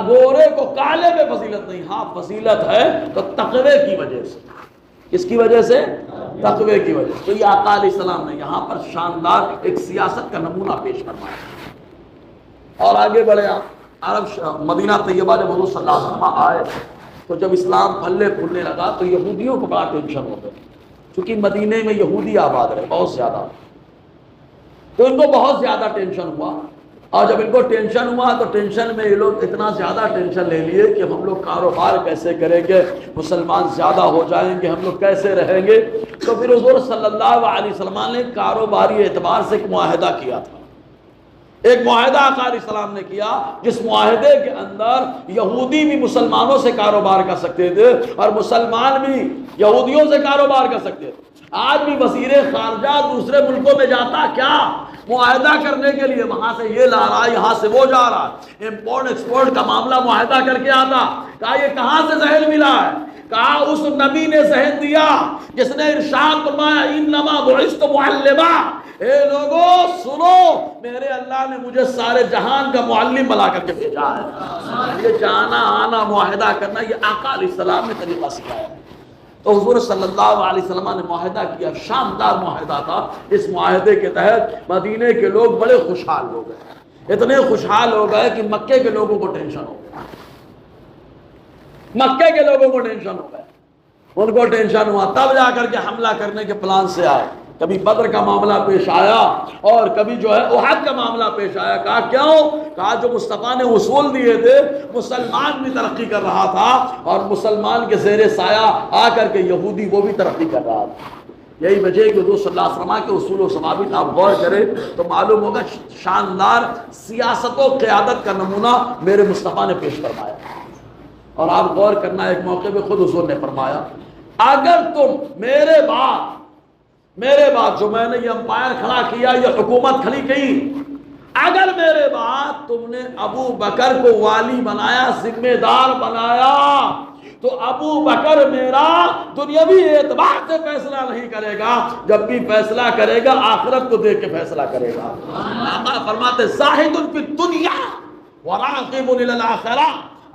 گورے کو کالے میں فضیلت نہیں، ہاں فضیلت ہے تو تقوی کی وجہ سے۔ کس کی وجہ سے؟ تقوی کی وجہ سے۔ تو یہ آقا علیہ السلام نے یہاں پر شاندار ایک سیاست کا نمونہ پیش فرمایا۔ اور آگے بڑھے آپ، عرب مدینہ طیبہ جب حضور صلی اللہ علیہ وسلم آئے تو جب اسلام پھلنے پھولنے لگا تو یہودیوں کو بڑا ٹینشن ہو گیا، چونکہ مدینے میں یہودی آباد رہے بہت زیادہ، تو ان کو بہت زیادہ ٹینشن ہوا۔ اور جب ان کو ٹینشن ہوا تو ٹینشن میں یہ لوگ اتنا زیادہ ٹینشن لے لیے کہ ہم لوگ کاروبار کیسے کریں گے، مسلمان زیادہ ہو جائیں گے، ہم لوگ کیسے رہیں گے۔ تو پھر حضور صلی اللہ علیہ وسلم نے کاروباری اعتبار سے ایک معاہدہ کیا تھا، ایک معاہدہ آقا علیہ السلام نے کیا، جس معاہدے کے اندر یہودی بھی مسلمانوں سے کاروبار کر سکتے تھے اور مسلمان بھی یہودیوں سے کاروبار کر سکتے تھے۔ آج بھی وزیر خارجہ دوسرے ملکوں میں جاتا کیا؟ معاہدہ کرنے کے لیے، وہاں سے یہ لا رہا ہے، یہاں سے وہ جا رہا ہے، امپورٹ ایکسپورٹ کا معاملہ معاہدہ کر کے آتا۔ کہا یہ کہاں سے ذہن ملا ہے؟ کہا اس نبی نے ذہن دیا جس نے ارشاد فرمایا انما بعثت معلما، اے لوگوں سنو، میرے اللہ نے مجھے سارے جہان کا معلم بنا کر کے بھیجا ہے۔ یہ جانا آنا معاہدہ کرنا یہ آقا علیہ السلام نے طریقہ سکھایا ہے۔ تو حضور صلی اللہ علیہ وسلم نے معاہدہ کیا، شاندار معاہدہ تھا۔ اس معاہدے کے تحت مدینے کے لوگ بڑے خوشحال ہو گئے، اتنے خوشحال ہو گئے کہ مکے کے لوگوں کو ٹینشن ہو گیا، مکے کے لوگوں کو ٹینشن ہو گئے، ان کو ٹینشن ہوا، تب جا کر کے حملہ کرنے کے پلان سے آئے۔ کبھی بدر کا معاملہ پیش آیا اور کبھی جو ہے احد کا معاملہ پیش آیا۔ کہا کیوں؟ کہا جو مصطفیٰ نے اصول دیے تھے، مسلمان بھی ترقی کر رہا تھا اور مسلمان کے زیر سایہ آ کر کے یہودی وہ بھی ترقی کر رہا تھا۔ یہی وجہ ہے کہ حضور صلی اللہ علیہ وسلم کے اصول و ثوابت آپ غور کریں تو معلوم ہوگا شاندار سیاست و قیادت کا نمونہ میرے مصطفیٰ نے پیش فرمایا۔ اور آپ غور کرنا، ایک موقع پہ خود حضور نے فرمایا اگر تم میرے بعد جو میں نے یہ امپائر کھڑا کیا، یہ حکومت کھڑی کی، اگر میرے بعد تم نے ابو بکر کو والی بنایا، ذمہ دار بنایا، تو ابو بکر میرا دنیاوی اعتبار سے فیصلہ نہیں کرے گا، جب بھی فیصلہ کرے گا آخرت کو دیکھ کے فیصلہ کرے گا۔ آقا فرماتے زاہد فی الدنیا وراغب الی الآخرہ،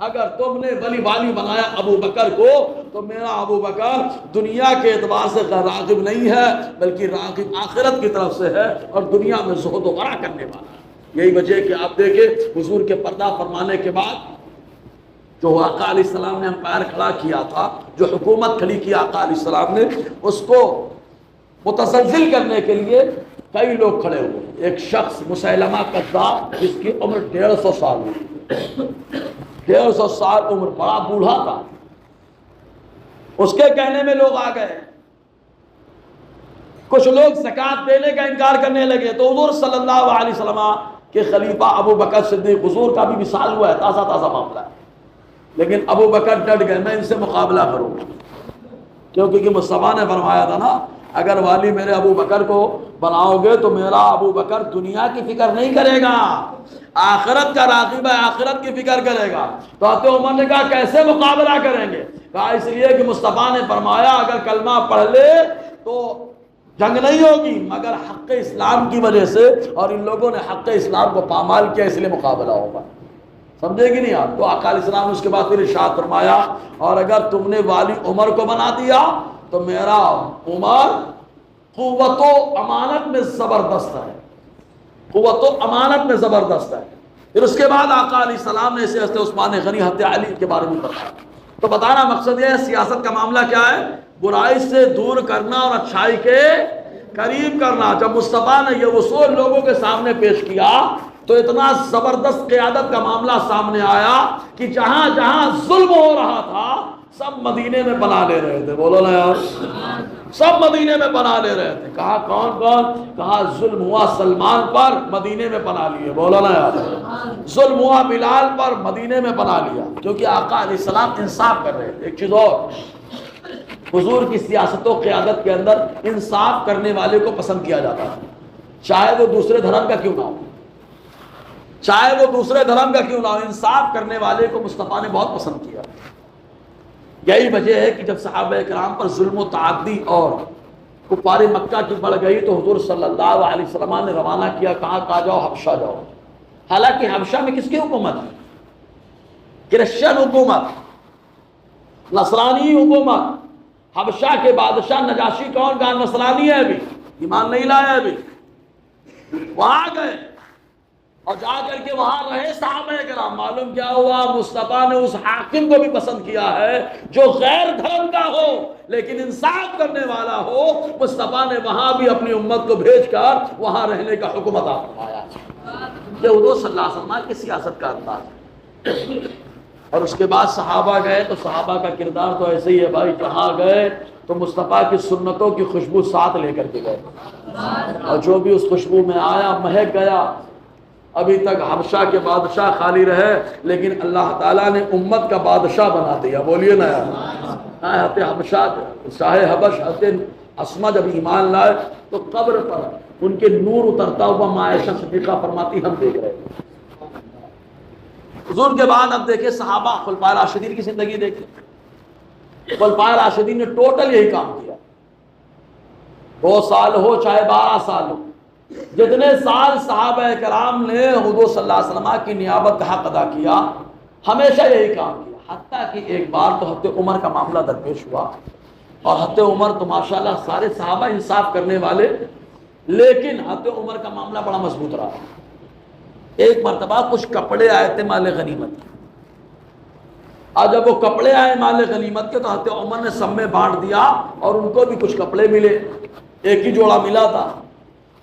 اگر تم نے والی بنایا ابو بکر کو تو میرا ابو بکر دنیا کے اعتبار سے راغب نہیں ہے بلکہ راغب آخرت کی طرف سے ہے اور دنیا میں زہد و ورع کرنے والا ہے۔ یہی وجہ ہے کہ آپ دیکھیں حضور کے پردہ فرمانے کے بعد جو آقا علیہ السلام نے امپائر کھڑا کیا تھا، جو حکومت کھڑی کی آقا علیہ السلام نے، اس کو متزلزل کرنے کے لیے کئی لوگ کھڑے ہوئے۔ ایک شخص مسیلمہ کذاب جس کی عمر 150 سال ہوئی، 150 سال عمر، بڑا بوڑھا تھا، اس کے کہنے میں لوگ آ گئے. کچھ لوگ زکوٰۃ دینے کا انکار کرنے لگے تو حضور صلی اللہ علیہ وسلم کہ خلیفہ ابو بکر صدیق حضور کا بھی وصال ہوا ہے، تازہ معاملہ ہے، لیکن ابو بکر ڈٹ گئے میں ان سے مقابلہ کروں گا، کیونکہ مصطفیٰ نے فرمایا تھا نا اگر والی میرے ابو بکر کو بناؤ گے تو میرا ابو بکر دنیا کی فکر نہیں کرے گا، آخرت کا راغب ہے، آخرت کی فکر کرے گا. تو حضرت عمر نے کہا کیسے مقابلہ کریں گے؟ کہا اس لیے کہ مصطفیٰ نے فرمایا اگر کلمہ پڑھ لے تو جنگ نہیں ہوگی مگر حق اسلام کی وجہ سے، اور ان لوگوں نے حق اسلام کو پامال کیا اس لیے مقابلہ ہوگا. سمجھے گی نہیں آپ؟ تو آقا علیہ السلام نے اس کے بعد پھر ارشاد فرمایا اور اگر تم نے والی عمر کو بنا دیا تو میرا عمر قوت و امانت میں زبردست ہے، قوت و امانت میں زبردست ہے. پھر اس کے بعد آقا علیہ السلام نے اسے حضرت عثمان غنی حضرت علی کے بارے میں بتایا. تو بتانا مقصد یہ ہے سیاست کا معاملہ کیا ہے؟ برائی سے دور کرنا اور اچھائی کے قریب کرنا. جب مصطفیٰ نے یہ اصول لوگوں کے سامنے پیش کیا تو اتنا زبردست قیادت کا معاملہ سامنے آیا کہ جہاں جہاں ظلم ہو رہا تھا سب مدینے میں پناہ لے رہے تھے. بولو نا یار، سب مدینے میں پناہ لے رہے تھے. کہا کون کون؟ کہا ظلم ہوا سلمان پر، مدینے میں پناہ لیے. بولو نا یار، ظلم ہوا بلال پر، مدینے میں پناہ لیا، کیونکہ آقا علیہ السلام انصاف کر رہے تھے. ایک چیز اور، حضور کی سیاست و قیادت کے اندر انصاف کرنے والے کو پسند کیا جاتا ہے، چاہے وہ دوسرے دھرم کا کیوں نہ ہو، چاہے وہ دوسرے دھرم کا کیوں نہ ہو، انصاف کرنے والے کو مصطفیٰ نے بہت پسند کیا. یہی وجہ ہے کہ جب صحابہ کرام پر ظلم و تعدی اور کفار مکہ کی بڑھ گئی تو حضور صلی اللہ علیہ وسلم نے روانہ کیا، کہا جاؤ حبشہ جاؤ. حالانکہ حبشہ میں کس کی حکومت ہے؟ کرسچن حکومت، نصرانی حکومت. حبشہ کے بادشاہ نجاشی کون؟ کا نصرانی ہے، ابھی ایمان نہیں لایا. ابھی وہاں گئے اور جا کر کے وہاں رہے صحابہ کرام. معلوم کیا ہوا؟ مصطفیٰ نے اس حاکم کو بھی پسند کیا ہے جو غیر دھرم کا ہو لیکن انصاف کرنے والا ہو. مصطفیٰ نے وہاں بھی اپنی امت کو بھیج کر وہاں رہنے کا حکم عطا فرمایا. یہ حضور صلی اللہ علیہ وسلم کی سیاست کا انداز ہے. اور اس کے بعد صحابہ گئے تو صحابہ کا کردار تو ایسے ہی ہے بھائی، جہاں گئے تو مصطفیٰ کی سنتوں کی خوشبو ساتھ لے کر کے گئے، اور جو بھی اس خوشبو میں آیا مہک گیا. ابھی تک حبشہ کے بادشاہ خالی رہے لیکن اللہ تعالیٰ نے امت کا بادشاہ بنا دیا. بولیے نا یار. حضرت حبشہ شاہ حبش حضرت اسما جب ایمان لائے تو قبر پر ان کے نور اترتا ہوا ماں عائشہ صدیقہ فرماتی ہم دیکھ رہے ہیں. حضور کے بعد اب دیکھیں صحابہ خلفائے راشدین کی زندگی دیکھیں. خلفائے راشدین نے ٹوٹل یہی کام کیا. 2 سال ہو چاہے 12 سال ہو، جتنے سال صحابہ کرام نے حضور صلی اللہ علیہ وسلم کی نیابت کا حق ادا کیا ہمیشہ یہی کام کیا. حتیٰ کہ ایک بار تو حضرت عمر کا معاملہ درپیش ہوا، اور حضرت عمر تو ماشاءاللہ سارے صحابہ انصاف کرنے والے، لیکن حضرت عمر کا معاملہ بڑا مضبوط رہا. ایک مرتبہ کچھ کپڑے آئے تھے مال غنیمت کے، اور جب وہ کپڑے آئے مال غنیمت کے تو حضرت عمر نے سب میں بانٹ دیا اور ان کو بھی کچھ کپڑے ملے. ایک ہی جوڑا ملا تھا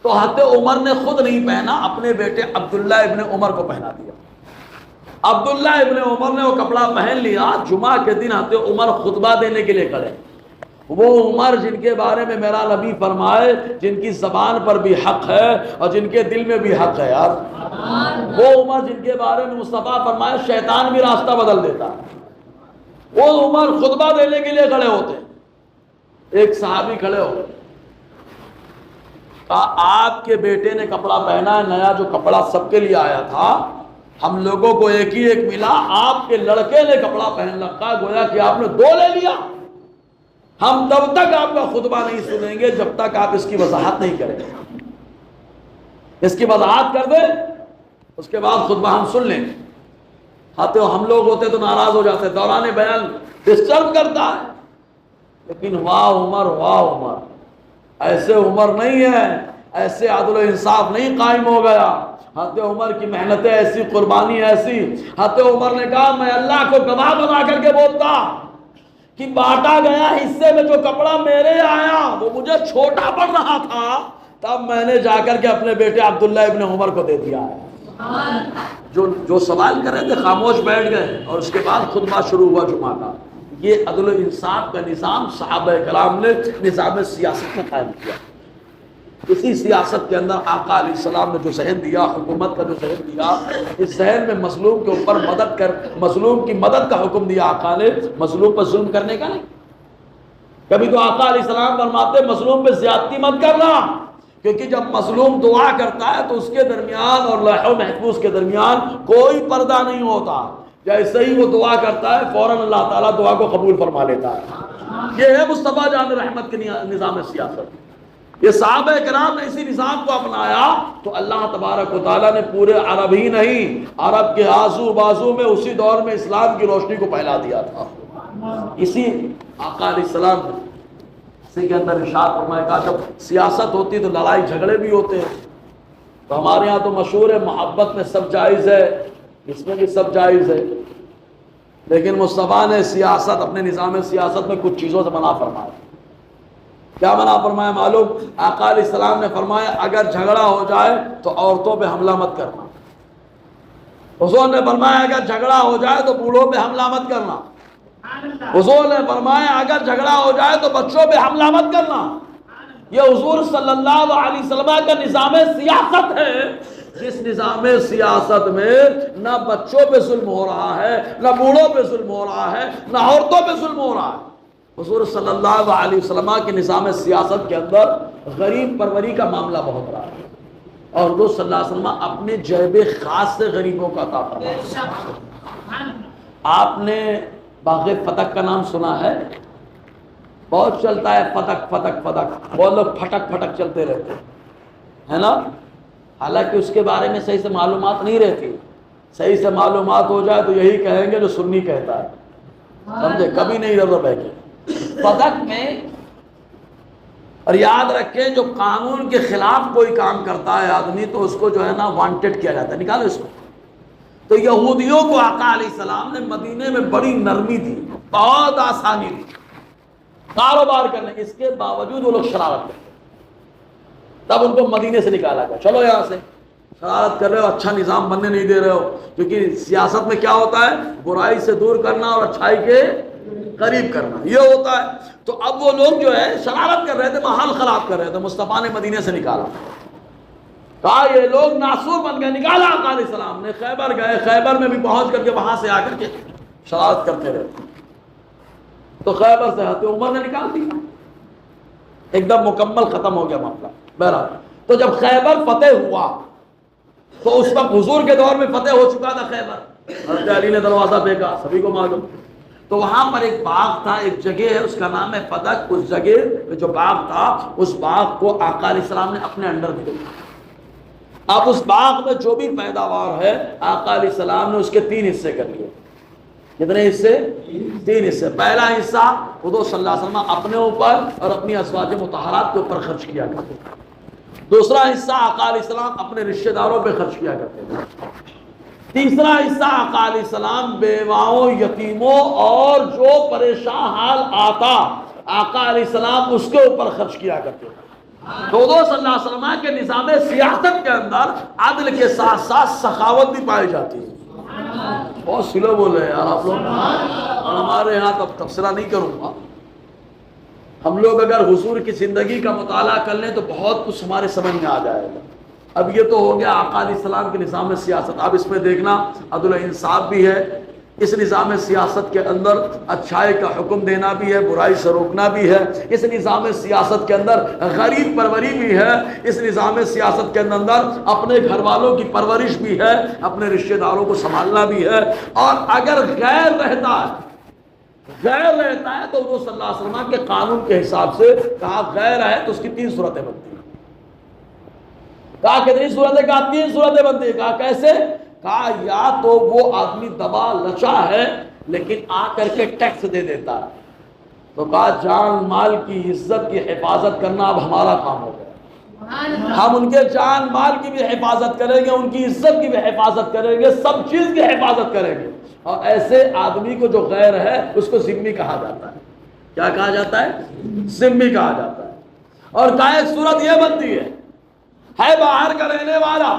تو حضرت عمر نے خود نہیں پہنا، اپنے بیٹے عبداللہ ابن عمر کو پہنا دیا. عبداللہ ابن عمر نے وہ کپڑا پہن لیا. جمعہ کے دن حضرت عمر خطبہ دینے کے لیے کھڑے. وہ عمر جن کے بارے میں میرا نبی فرمائے جن کی زبان پر بھی حق ہے اور جن کے دل میں بھی حق ہے یار. وہ عمر جن کے بارے میں مصطفیٰ فرمائے شیطان بھی راستہ بدل دیتا. وہ عمر خطبہ دینے کے لیے کھڑے ہوتے. ایک صحابی کھڑے ہو گئے، کہا آپ کے بیٹے نے کپڑا پہنا ہے نیا، جو کپڑا سب کے لیے آیا تھا ہم لوگوں کو ایک ہی ایک ملا، آپ کے لڑکے نے کپڑا پہن رکھا، گویا کہ آپ نے 2 لے لیا. ہم تب تک آپ کا خطبہ نہیں سنیں گے جب تک آپ اس کی وضاحت نہیں کریں. اس کی وضاحت کر دیں اس کے بعد خطبہ ہم سن لیں. ہم لوگ ہوتے تو ناراض ہو جاتے، دوران بیان ڈسٹرب کرتا ہے. لیکن واہ عمر ایسے عمر نہیں ہے، ایسے عدل و انصاف نہیں قائم ہو گیا. حضرت عمر کی محنتیں ایسی، قربانی ایسی. حضرت عمر نے کہا میں اللہ کو گواہ بنا کر کے بولتا کہ بانٹا گیا حصے میں جو کپڑا میرے آیا وہ مجھے چھوٹا پڑ رہا تھا، تب میں نے جا کر کے اپنے بیٹے عبداللہ ابن عمر کو دے دیا ہے. جو سوال کر رہے تھے خاموش بیٹھ گئے، اور اس کے بعد خطبہ شروع ہوا جمعہ کا. یہ عدل و انصاف کا نظام صحابہ کرام نے نظام سیاست میں قائم کیا. اسی سیاست کے اندر آقا علیہ السلام نے جو ذہن دیا، حکومت کا جو ذہن دیا، اس ذہن میں مظلوم کے اوپر مظلوم کی مدد کا حکم دیا آقا نے، مظلوم پر ظلم کرنے کا نہیں. کبھی تو آقا علیہ السلام فرماتے مظلوم پہ زیادتی مت کرنا، کیونکہ جب مظلوم دعا کرتا ہے تو اس کے درمیان اور لوح محفوظ کے درمیان کوئی پردہ نہیں ہوتا. جیسے ہی وہ دعا کرتا ہے فوراً اللہ تعالیٰ دعا کو قبول فرما لیتا ہے. یہ ہے مصطفیٰ جان رحمت کے نظام سیاست. یہ صحابہ کرام نے اسی نظام کو اپنایا تو اللہ تبارک و تعالیٰ نے پورے عرب ہی نہیں، عرب کے آزو بازو میں اسی دور میں اسلام کی روشنی کو پھیلا دیا تھا. اسی آقا علیہ السلام اسی کے اندر ارشاد فرمایا کہ جب سیاست ہوتی تو لڑائی جھگڑے بھی ہوتے ہیں. تو ہمارے ہاں تو مشہور ہے محبت میں سب جائز ہے، اس میں بھی سب جائز ہے، لیکن مصطفیٰ نے سیاست اپنے نظام سیاست میں کچھ چیزوں سے منع فرمایا. کیا منع فرمایا معلوم؟ آقا علیہ السلام نے فرمایا اگر جھگڑا ہو جائے تو عورتوں پہ حملہ مت کرنا. حضور نے فرمایا اگر جھگڑا ہو جائے تو بوڑھوں پہ حملہ مت کرنا. حضور نے فرمایا اگر جھگڑا ہو جائے تو بچوں پہ حملہ مت کرنا. یہ حضور صلی اللہ علیہ وسلم کا نظام سیاست ہے، جس نظام سیاست میں نہ بچوں پہ ظلم ہو رہا ہے، نہ بوڑھوں پہ ظلم ہو رہا ہے، نہ عورتوں پہ ظلم ہو رہا ہے. حضور صلی اللہ علیہ وسلم کے نظام سیاست کے اندر غریب پروری کا معاملہ بہت رہا ہے، اور حضور صلی اللہ علیہ وسلم اپنے جیب خاص سے غریبوں کا عطا فرمایا. آپ نے باغ فتح کا نام سنا ہے؟ بہت چلتا ہے فتح فتح فتح، بہت لوگ پھٹک پھٹک چلتے رہتے ہے نا، حالانکہ اس کے بارے میں صحیح سے معلومات نہیں رہتی. صحیح سے معلومات ہو جائے تو یہی کہیں گے جو سنی کہتا ہے، سمجھے؟ کبھی نہیں ادھر ادھر بہ کے فتح میں. اور یاد رکھیں جو قانون کے خلاف کوئی کام کرتا ہے آدمی تو اس کو جو ہے نا وانٹڈ کیا جاتا ہے، نکالو اس کو. تو یہودیوں کو آقا علیہ السلام نے مدینے میں بڑی نرمی دی، بہت آسانی دی کاروبار کرنے. اس کے باوجود وہ لوگ شرارت کرتے، تب ان کو مدینے سے نکالا گیا. چلو یہاں سے شرارت کر رہے ہو، اچھا نظام بننے نہیں دے رہے ہو. کیونکہ سیاست میں کیا ہوتا ہے؟ برائی سے دور کرنا اور اچھائی کے قریب کرنا، یہ ہوتا ہے. تو اب وہ لوگ جو ہے شرارت کر رہے تھے، ماحول خراب کر رہے تھے. مصطفیٰ نے مدینے سے نکالا، کہا یہ لوگ ناسور بن گئے. نکالا آقا علیہ السلام نے. خیبر گئے، خیبر میں بھی پہنچ کر کے وہاں سے آ کر کے شرارت کرتے رہے. تو خیبر سے حضرت عمر نے نکال دیا، ایک دم مکمل ختم ہو گیا معاملہ. بہرحال تو جب خیبر فتح ہوا تو اس وقت حضور کے دور میں فتح ہو چکا تھا خیبر. حضرت علی نے دروازہ پھینکا، سبھی کو معلوم. تو وہاں پر ایک باغ تھا، ایک جگہ ہے، اس کا نام ہے فتح. اس جگہ جو باغ تھا اس باغ کو آقا علیہ السلام نے اپنے انڈر میں لیا. اب اس باغ میں جو بھی پیداوار ہے آقا علیہ السلام نے اس کے 3 حصے کر لیے. کتنے حصے؟ 3 حصے. پہلا حصہ حضور صلی اللہ علیہ وسلم اپنے اوپر اور اپنی ازواج مطہرات کے اوپر خرچ کیا کرتے تھے. دوسرا حصہ آقا علیہ السلام اپنے رشتہ داروں پہ خرچ کیا کرتے تھے. تیسرا حصہ آقا علیہ السلام بیواؤں، یتیموں اور جو پریشان حال آتا آقا علیہ السلام اس کے اوپر خرچ کیا کرتے تھے. تو حضور صلی اللہ علیہ وسلم کے نظام سیاست کے اندر عدل کے ساتھ ساتھ سخاوت بھی پائی جاتی ہے. بہت سلو بولے یار آپ لوگ. اور ہمارے یہاں تو تبصرہ نہیں کروں گا. ہم لوگ اگر حضور کی زندگی کا مطالعہ کر لیں تو بہت کچھ ہمارے سمجھ میں آ جائے گا. اب یہ تو ہو گیا آقا علیہ السلام کے نظام سیاست. اب اس میں دیکھنا عدل و انصاف بھی ہے. اس نظام سیاست کے اندر اچھائی کا حکم دینا بھی ہے، برائی سے روکنا بھی ہے. اس نظام سیاست کے اندر غریب پروری بھی ہے. اس نظام سیاست کے اندر اپنے گھر والوں کی پرورش بھی ہے، اپنے رشتہ داروں کو سنبھالنا بھی ہے. اور اگر غیر رہتا ہے تو وہ صلی اللہ علیہ وسلم کے قانون کے حساب سے کہا غیر ہے تو اس کی 3 صورتیں بنتی ہیں. کہا کتنی صورتیں؟ کہا 3 صورتیں بنتی ہیں. کہا کیسے؟ کہا یا تو وہ آدمی دبا لچا ہے لیکن آ کر کے ٹیکس دے دیتا ہے، تو کہا جان مال کی عزت کی حفاظت کرنا اب ہمارا کام ہو گیا. ہم ان کے جان مال کی بھی حفاظت کریں گے، ان کی عزت کی بھی حفاظت کریں گے، سب چیز کی حفاظت کریں گے. اور ایسے آدمی کو جو غیر ہے اس کو ذمہ کہا جاتا ہے. کیا کہا جاتا ہے؟ ذمہ کہا جاتا ہے. اور کہا ایک صورت یہ بنتی ہے باہر کا رہنے والا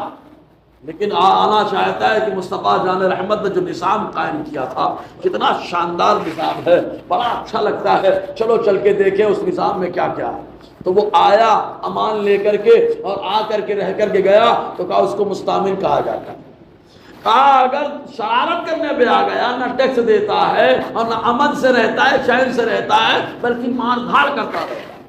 لیکن آنا چاہتا ہے کہ مصطفیٰ جان رحمت نے جو نظام قائم کیا تھا کتنا شاندار نظام ہے، بڑا اچھا لگتا ہے، چلو چل کے دیکھیں اس نظام میں کیا کیا ہے۔ تو وہ آیا امان لے کر کے اور آ کر کے رہ کر کے گیا تو کہا اس کو مستعمل کہا جاتا ہے۔ کہا اگر شرارت کرنے پہ آ گیا، نہ ٹیکس دیتا ہے اور نہ امن سے رہتا ہے، چین سے رہتا ہے، بلکہ مار دھاڑ کرتا رہتا ہے،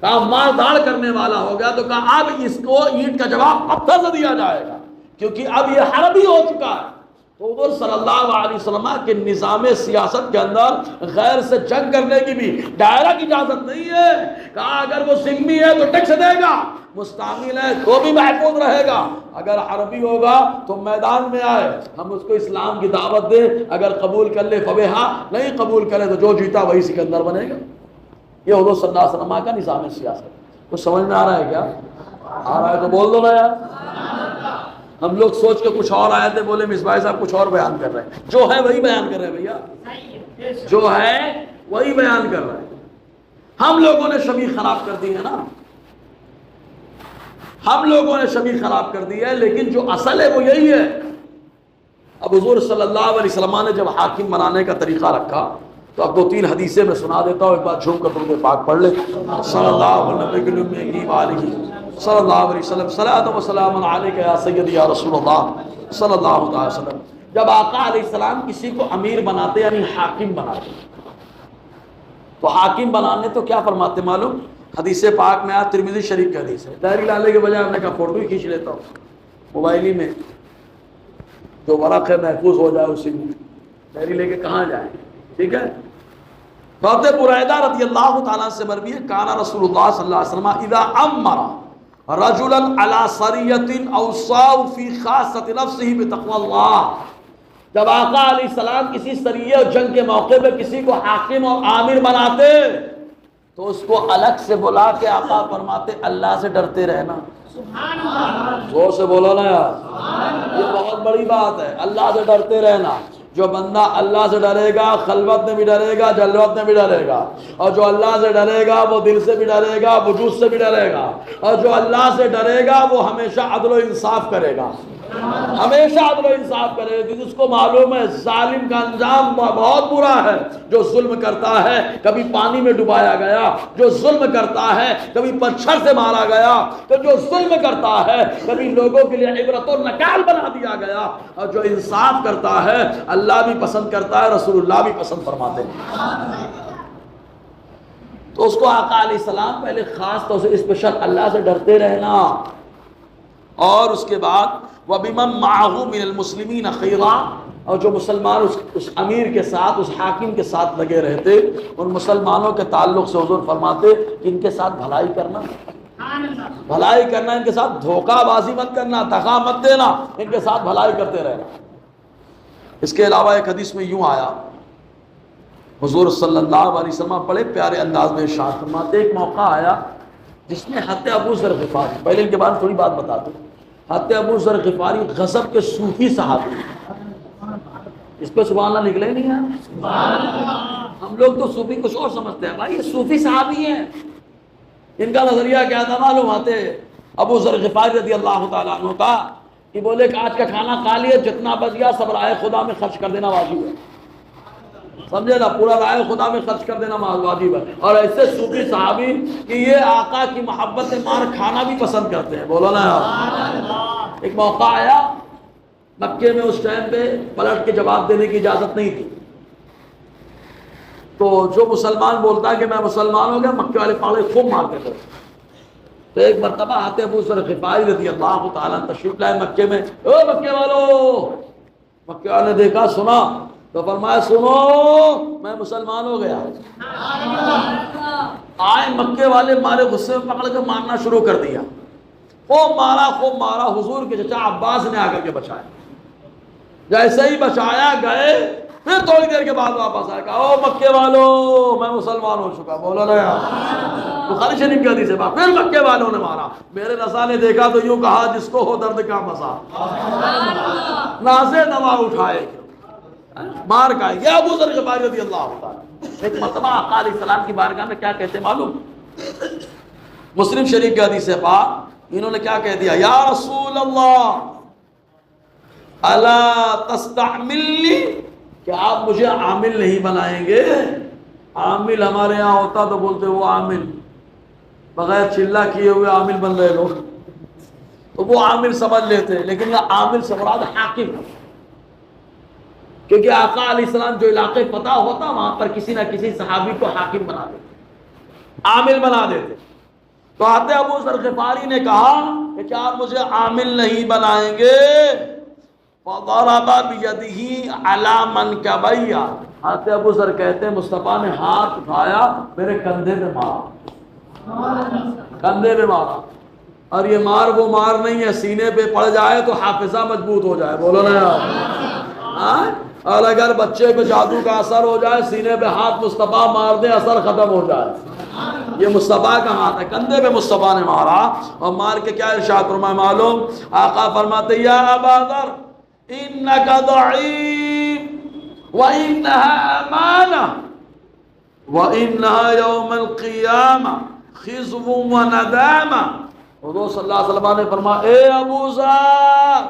کہا مار دھاڑ کرنے والا ہو گیا تو کہا اب اس کو اینٹ کا جواب پتھر سے دیا جائے گا، کیونکہ اب یہ حربی ہو چکا ہے۔ تو حضور صلی اللہ علیہ وسلم کے نظام سیاست کے اندر غیر سے جنگ کرنے کی بھی ڈائریکٹ اجازت نہیں ہے۔ کہا اگر وہ سنگمی ہے تو ٹیکس دے گا، مستعمل ہے تو بھی محفوظ رہے گا، اگر عربی ہوگا تو میدان میں آئے، ہم اس کو اسلام کی دعوت دیں، اگر قبول کر لے فبہا، نہیں قبول کرے تو جو جیتا وہی سکندر بنے گا۔ یہ حضور صلی اللہ علیہ وسلم کا نظام سیاست۔ کچھ سمجھ میں آ رہا ہے کیا؟ آ رہا ہے تو بول دو نا یار۔ ہم لوگ سوچ کے کچھ اور آئے تھے، بولے مصباح صاحب کچھ اور بیان کر رہے ہیں، جو ہے وہی بیان کر رہے ہیں بھیا، جو ہے وہی بیان کر رہے ہیں۔ ہم لوگوں نے شبیہ خراب کر دی ہے نا، ہم لوگوں نے شبیہ خراب کر دی ہے، لیکن جو اصل ہے وہ یہی ہے۔ اب حضور صلی اللہ علیہ وسلم نے جب حاکم بنانے کا طریقہ رکھا تو اب 2-3 حدیثیں میں سنا دیتا ہوں، ایک بار جھوم کر درود پاک پڑھ لے، صلی اللہ علیہ وسلم صلی اللہ علیہ وسلم، صلاۃ و سلام علیک یا سیدی یا رسول اللہ صلی اللہ علیہ وسلم۔ جب آقا علیہ السلام کسی کو امیر بناتے یعنی حاکم بناتے تو حاکم بنانے تو کیا فرماتے معلوم؟ حدیث پاک میں ترمذی شریف کی حدیث ہے، ڈائری لانے کے بجائے ہم نے کہا فوٹو ہی کھینچ لیتا ہوں موبائل ہی میں، جو ورق ہے محفوظ ہو جائے اسی میں، ڈائری لے کے کہاں جائیں، ٹھیک ہے۔ بہت بریدہ رضی اللہ تعالیٰ سے مروی ہے، کانا رسول اللہ صلی اللہ علیہ وسلم اذا امر رجلا علی سریۃ اوصاه فی خاصۃ نفسہ بتقوی اللہ، جب آقا علیہ السلام کسی سریہ اور جنگ کے موقع پہ کسی کو حاکم اور عامر بناتے تو اس کو الگ سے بلا کے آقا فرماتے اللہ سے ڈرتے رہنا۔ سبحان اللہ، زور سے بولو نا یار، یہ بہت بڑی بات ہے، اللہ سے ڈرتے رہنا۔ جو بندہ اللہ سے ڈرے گا خلوت میں بھی ڈرے گا، جلوت میں بھی ڈرے گا، اور جو اللہ سے ڈرے گا وہ دل سے بھی ڈرے گا، وجود سے بھی ڈرے گا، اور جو اللہ سے ڈرے گا وہ ہمیشہ عدل و انصاف کرے گا، ہمیشہ عدل و انصاف کرے گا، کیونکہ اس کو معلوم ہے ظالم کا انجام بہت برا ہے۔ جو ظلم کرتا ہے کبھی پانی میں ڈبایا گیا، جو ظلم کرتا ہے کبھی پتھر سے مارا گیا، تو جو ظلم کرتا ہے کبھی لوگوں کے لیے عبرت و نکال بنا دیا گیا، اور جو انصاف کرتا ہے اللہ بھی پسند کرتا ہے، رسول اللہ بھی پسند فرماتے ہیں۔ تو اس کو آقا علیہ السلام پہلے خاص طور سے اسپیشل اللہ سے ڈرتے رہنا، اور اس کے بعد وَبِمَن مَعَهُ مِنَ الْمُسْلِمِينَ خَيْرًا، اور جو مسلمان اس امیر کے ساتھ، اس حاکم کے ساتھ لگے رہتے، ان مسلمانوں کے تعلق سے حضور فرماتے کہ ان کے ساتھ بھلائی کرنا، بھلائی کرنا، ان کے ساتھ دھوکہ بازی مت کرنا، دغا مت دینا، ان کے ساتھ بھلائی کرتے رہنا۔ اس کے علاوہ ایک حدیث میں یوں آیا، حضور صلی اللہ علیہ وسلم بڑے پیارے انداز میں ارشاد فرماتے، ایک موقع آیا جس میں حضرت ابو ذر غفاری، پہلے ان کے بارے میں تھوڑی بات بتا دوں، حضرت ابو ذر غفاری غضب کے صوفی صحابی، اس پہ سبحان اللہ نکلے نہیں ہیں؟ ہم لوگ تو صوفی کچھ اور سمجھتے ہیں، بھائی یہ صوفی صحابی ہیں، ان کا نظریہ کیا تھا معلوم؟ آتے ابو ذر غفاری رضی اللہ تعالیٰ عنہ کا کہ بولے کہ آج کا کھانا کھا لیے، جتنا بچ گیا سب رائے خدا میں خرچ کر دینا واجب ہے، سمجھے نا، پورا رائے خدا میں خرچ کر دینا واجب ہے۔ اور ایسے صوفی صحابی کہ یہ آقا کی محبت سے مار کھانا بھی پسند کرتے ہیں، بولو نا یار۔ ایک موقع آیا مکے میں، اس ٹائم پہ پلٹ کے جواب دینے کی اجازت نہیں تھی، تو جو مسلمان بولتا ہے کہ میں مسلمان ہو گیا، مکے والے پاگل خوب مارتے تھے۔ تو ایک مرتبہ آتے ابو ذر غفاری رضی اللہ تعالیٰ تشریف لائے مکے میں، او مکے والو، مکے والے نے دیکھا سنا تو فرمایا سنو میں مسلمان ہو گیا۔ آئے مکے والے مارے غصے میں پکڑ کے مارنا شروع کر دیا، خوب مارا، حضور کے چچا عباس نے آ کر کے بچایا، جیسے ہی بچایا گئے، پھر تھوڑی دیر کے بعد واپس آیا، کہا او مکے والو میں مسلمان ہو چکا، بولا نا یار، بخاری شریف کی حدیث ہے۔ پھر مکے والوں نے مارا، میرے رسا نے دیکھا تو یوں کہا جس کو ہو درد کا مزہ، نازے دوا اٹھائے مار کا۔ یہ ابو ذر غفاری رضی اللہ تعالیٰ ایک مرتبہ آقا علیہ السلام کی بارگاہ میں کیا کہتے معلوم؟ مسلم شریف کی حدیث ہے پاک، انہوں نے کیا کہہ دیا، یا رسول اللہ الا تستعملنی، کہ آپ مجھے عامل نہیں بنائیں گے؟ عامل ہمارے یہاں ہوتا تو بولتے وہ عامل، بغیر چلہ کیے ہوئے عامل بن رہے لوگ، تو وہ عامل سمجھ لیتے، لیکن یہ عامل سے مراد حاکم، کیونکہ آقا علیہ السلام جو علاقے پتہ ہوتا وہاں پر کسی نہ کسی صحابی کو حاکم بنا دیتے، عامل بنا دیتے۔ تو حضرت ابو ذر غفاری نے کہا کہ کیا آپ مجھے عامل نہیں بنائیں گے؟ فضرب بيده على منكبي، حضرت ابو ذر کہتے ہیں مصطفیٰ نے ہاتھ اٹھایا میرے کندھے پہ مارا، کندھے پہ مارا، اور یہ مار وہ مار نہیں ہے سینے پہ پڑ جائے تو حافظہ مضبوط ہو جائے، بولو نا یار، اور اگر بچے پہ جادو کا اثر ہو جائے سینے پہ ہاتھ مصطفیٰ مار دے اثر ختم ہو جائے، یہ مصطفیٰ کا ہاتھ ہے، کندھے پہ مصطفیٰ نے مارا، اور مار کے کیا ارشاد فرمایا معلوم؟ آقا فرماتے یا ابا ذر انک ضعیف وانها امانہ وانها یوم القیامہ خزو وندامہ۔ حضور صلی اللہ علیہ وسلم نے فرمایا اے ابو ذر،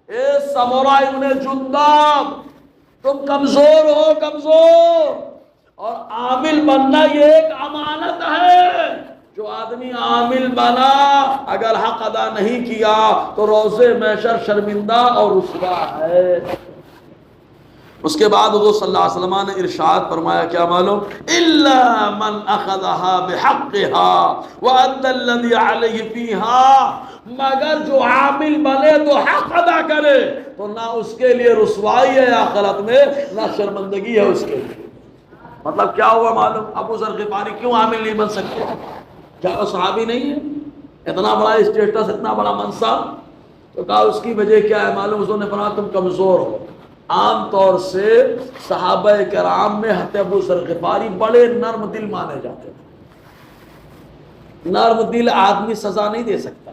اے سمورہ ابن جندب، تم کمزور ہو، کمزور، اور عامل بننا یہ ایک امانت ہے، جو آدمی عامل بنا اگر حق ادا نہیں کیا تو روزے محشر شرمندہ اور رسوا ہے۔ اس کے بعد حضور صلی اللہ علیہ وسلم نے ارشاد فرمایا کیا معلوم؟ الا من اخذها بحقها وادى الذي عليه فيها، مگر جو عامل بنے تو حق ادا کرے تو نہ اس کے لیے رسوائی ہے آخرت میں، نہ شرمندگی ہے اس کے لیے۔ مطلب کیا ہوا معلوم؟ ابو ذر غفاری کیوں عامل نہیں بن سکتے؟ کیا وہ صحابی نہیں ہے؟ اتنا بڑا اسٹیٹس، اتنا بڑا منصب، تو کہا اس کی وجہ کیا ہے معلوم؟ حضور نے فرمایا تم کمزور ہو۔ عام طور سے صحابہ کرام میں حضرت ابو ذر غفاری بڑے نرم دل مانے جاتے تھے، نرم دل آدمی سزا نہیں دے سکتا،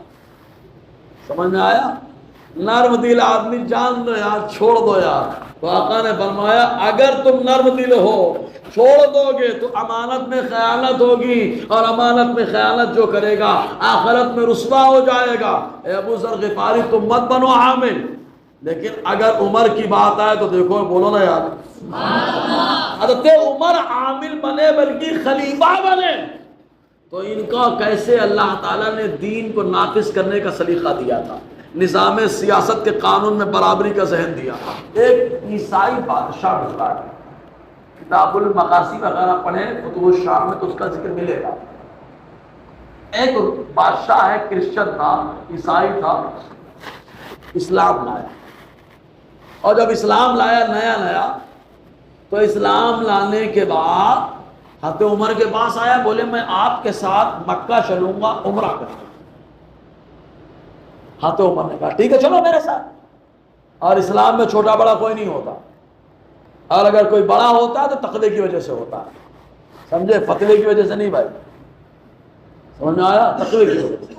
سمجھ میں آیا؟ نرم دل آدمی جان دو یار، چھوڑ دو یار، تو آقا نے فرمایا اگر تم نرم دل ہو چھوڑ دو گے تو امانت میں خیانت ہوگی، اور امانت میں خیانت جو کرے گا آخرت میں رسوا ہو جائے گا۔ اے ابو ذر غفاری تم مت بنو عامل، لیکن اگر عمر کی بات آئے تو دیکھو، بولو نا یار، حضرت عمر عامل بنے بلکہ خلیفہ بنے، تو ان کا کیسے اللہ تعالیٰ نے دین کو نافذ کرنے کا سلیقہ دیا تھا، نظام سیاست کے قانون میں برابری کا ذہن دیا۔ ایک عیسائی بادشاہ گزرا ہے، کتاب المقاصد وغیرہ پڑھیں فتوح الشام میں تو اس کا ذکر ملے گا۔ ایک بادشاہ ہے، کرسچن تھا، عیسائی تھا، اسلام لایا، اور جب اسلام لایا نیا تو اسلام لانے کے بعد حضرت عمر کے پاس آیا، بولے میں آپ کے ساتھ مکہ چلوں گا عمرہ کرنے۔ حضرت عمر نے کہا ٹھیک ہے چلو میرے ساتھ، اور اسلام میں چھوٹا بڑا کوئی نہیں ہوتا، اور اگر کوئی بڑا ہوتا ہے تو تقوی کی وجہ سے ہوتا ہے، سمجھے؟ فتوے کی وجہ سے نہیں بھائی، سمجھ میں آیا؟ تقوی کی وجہ سے۔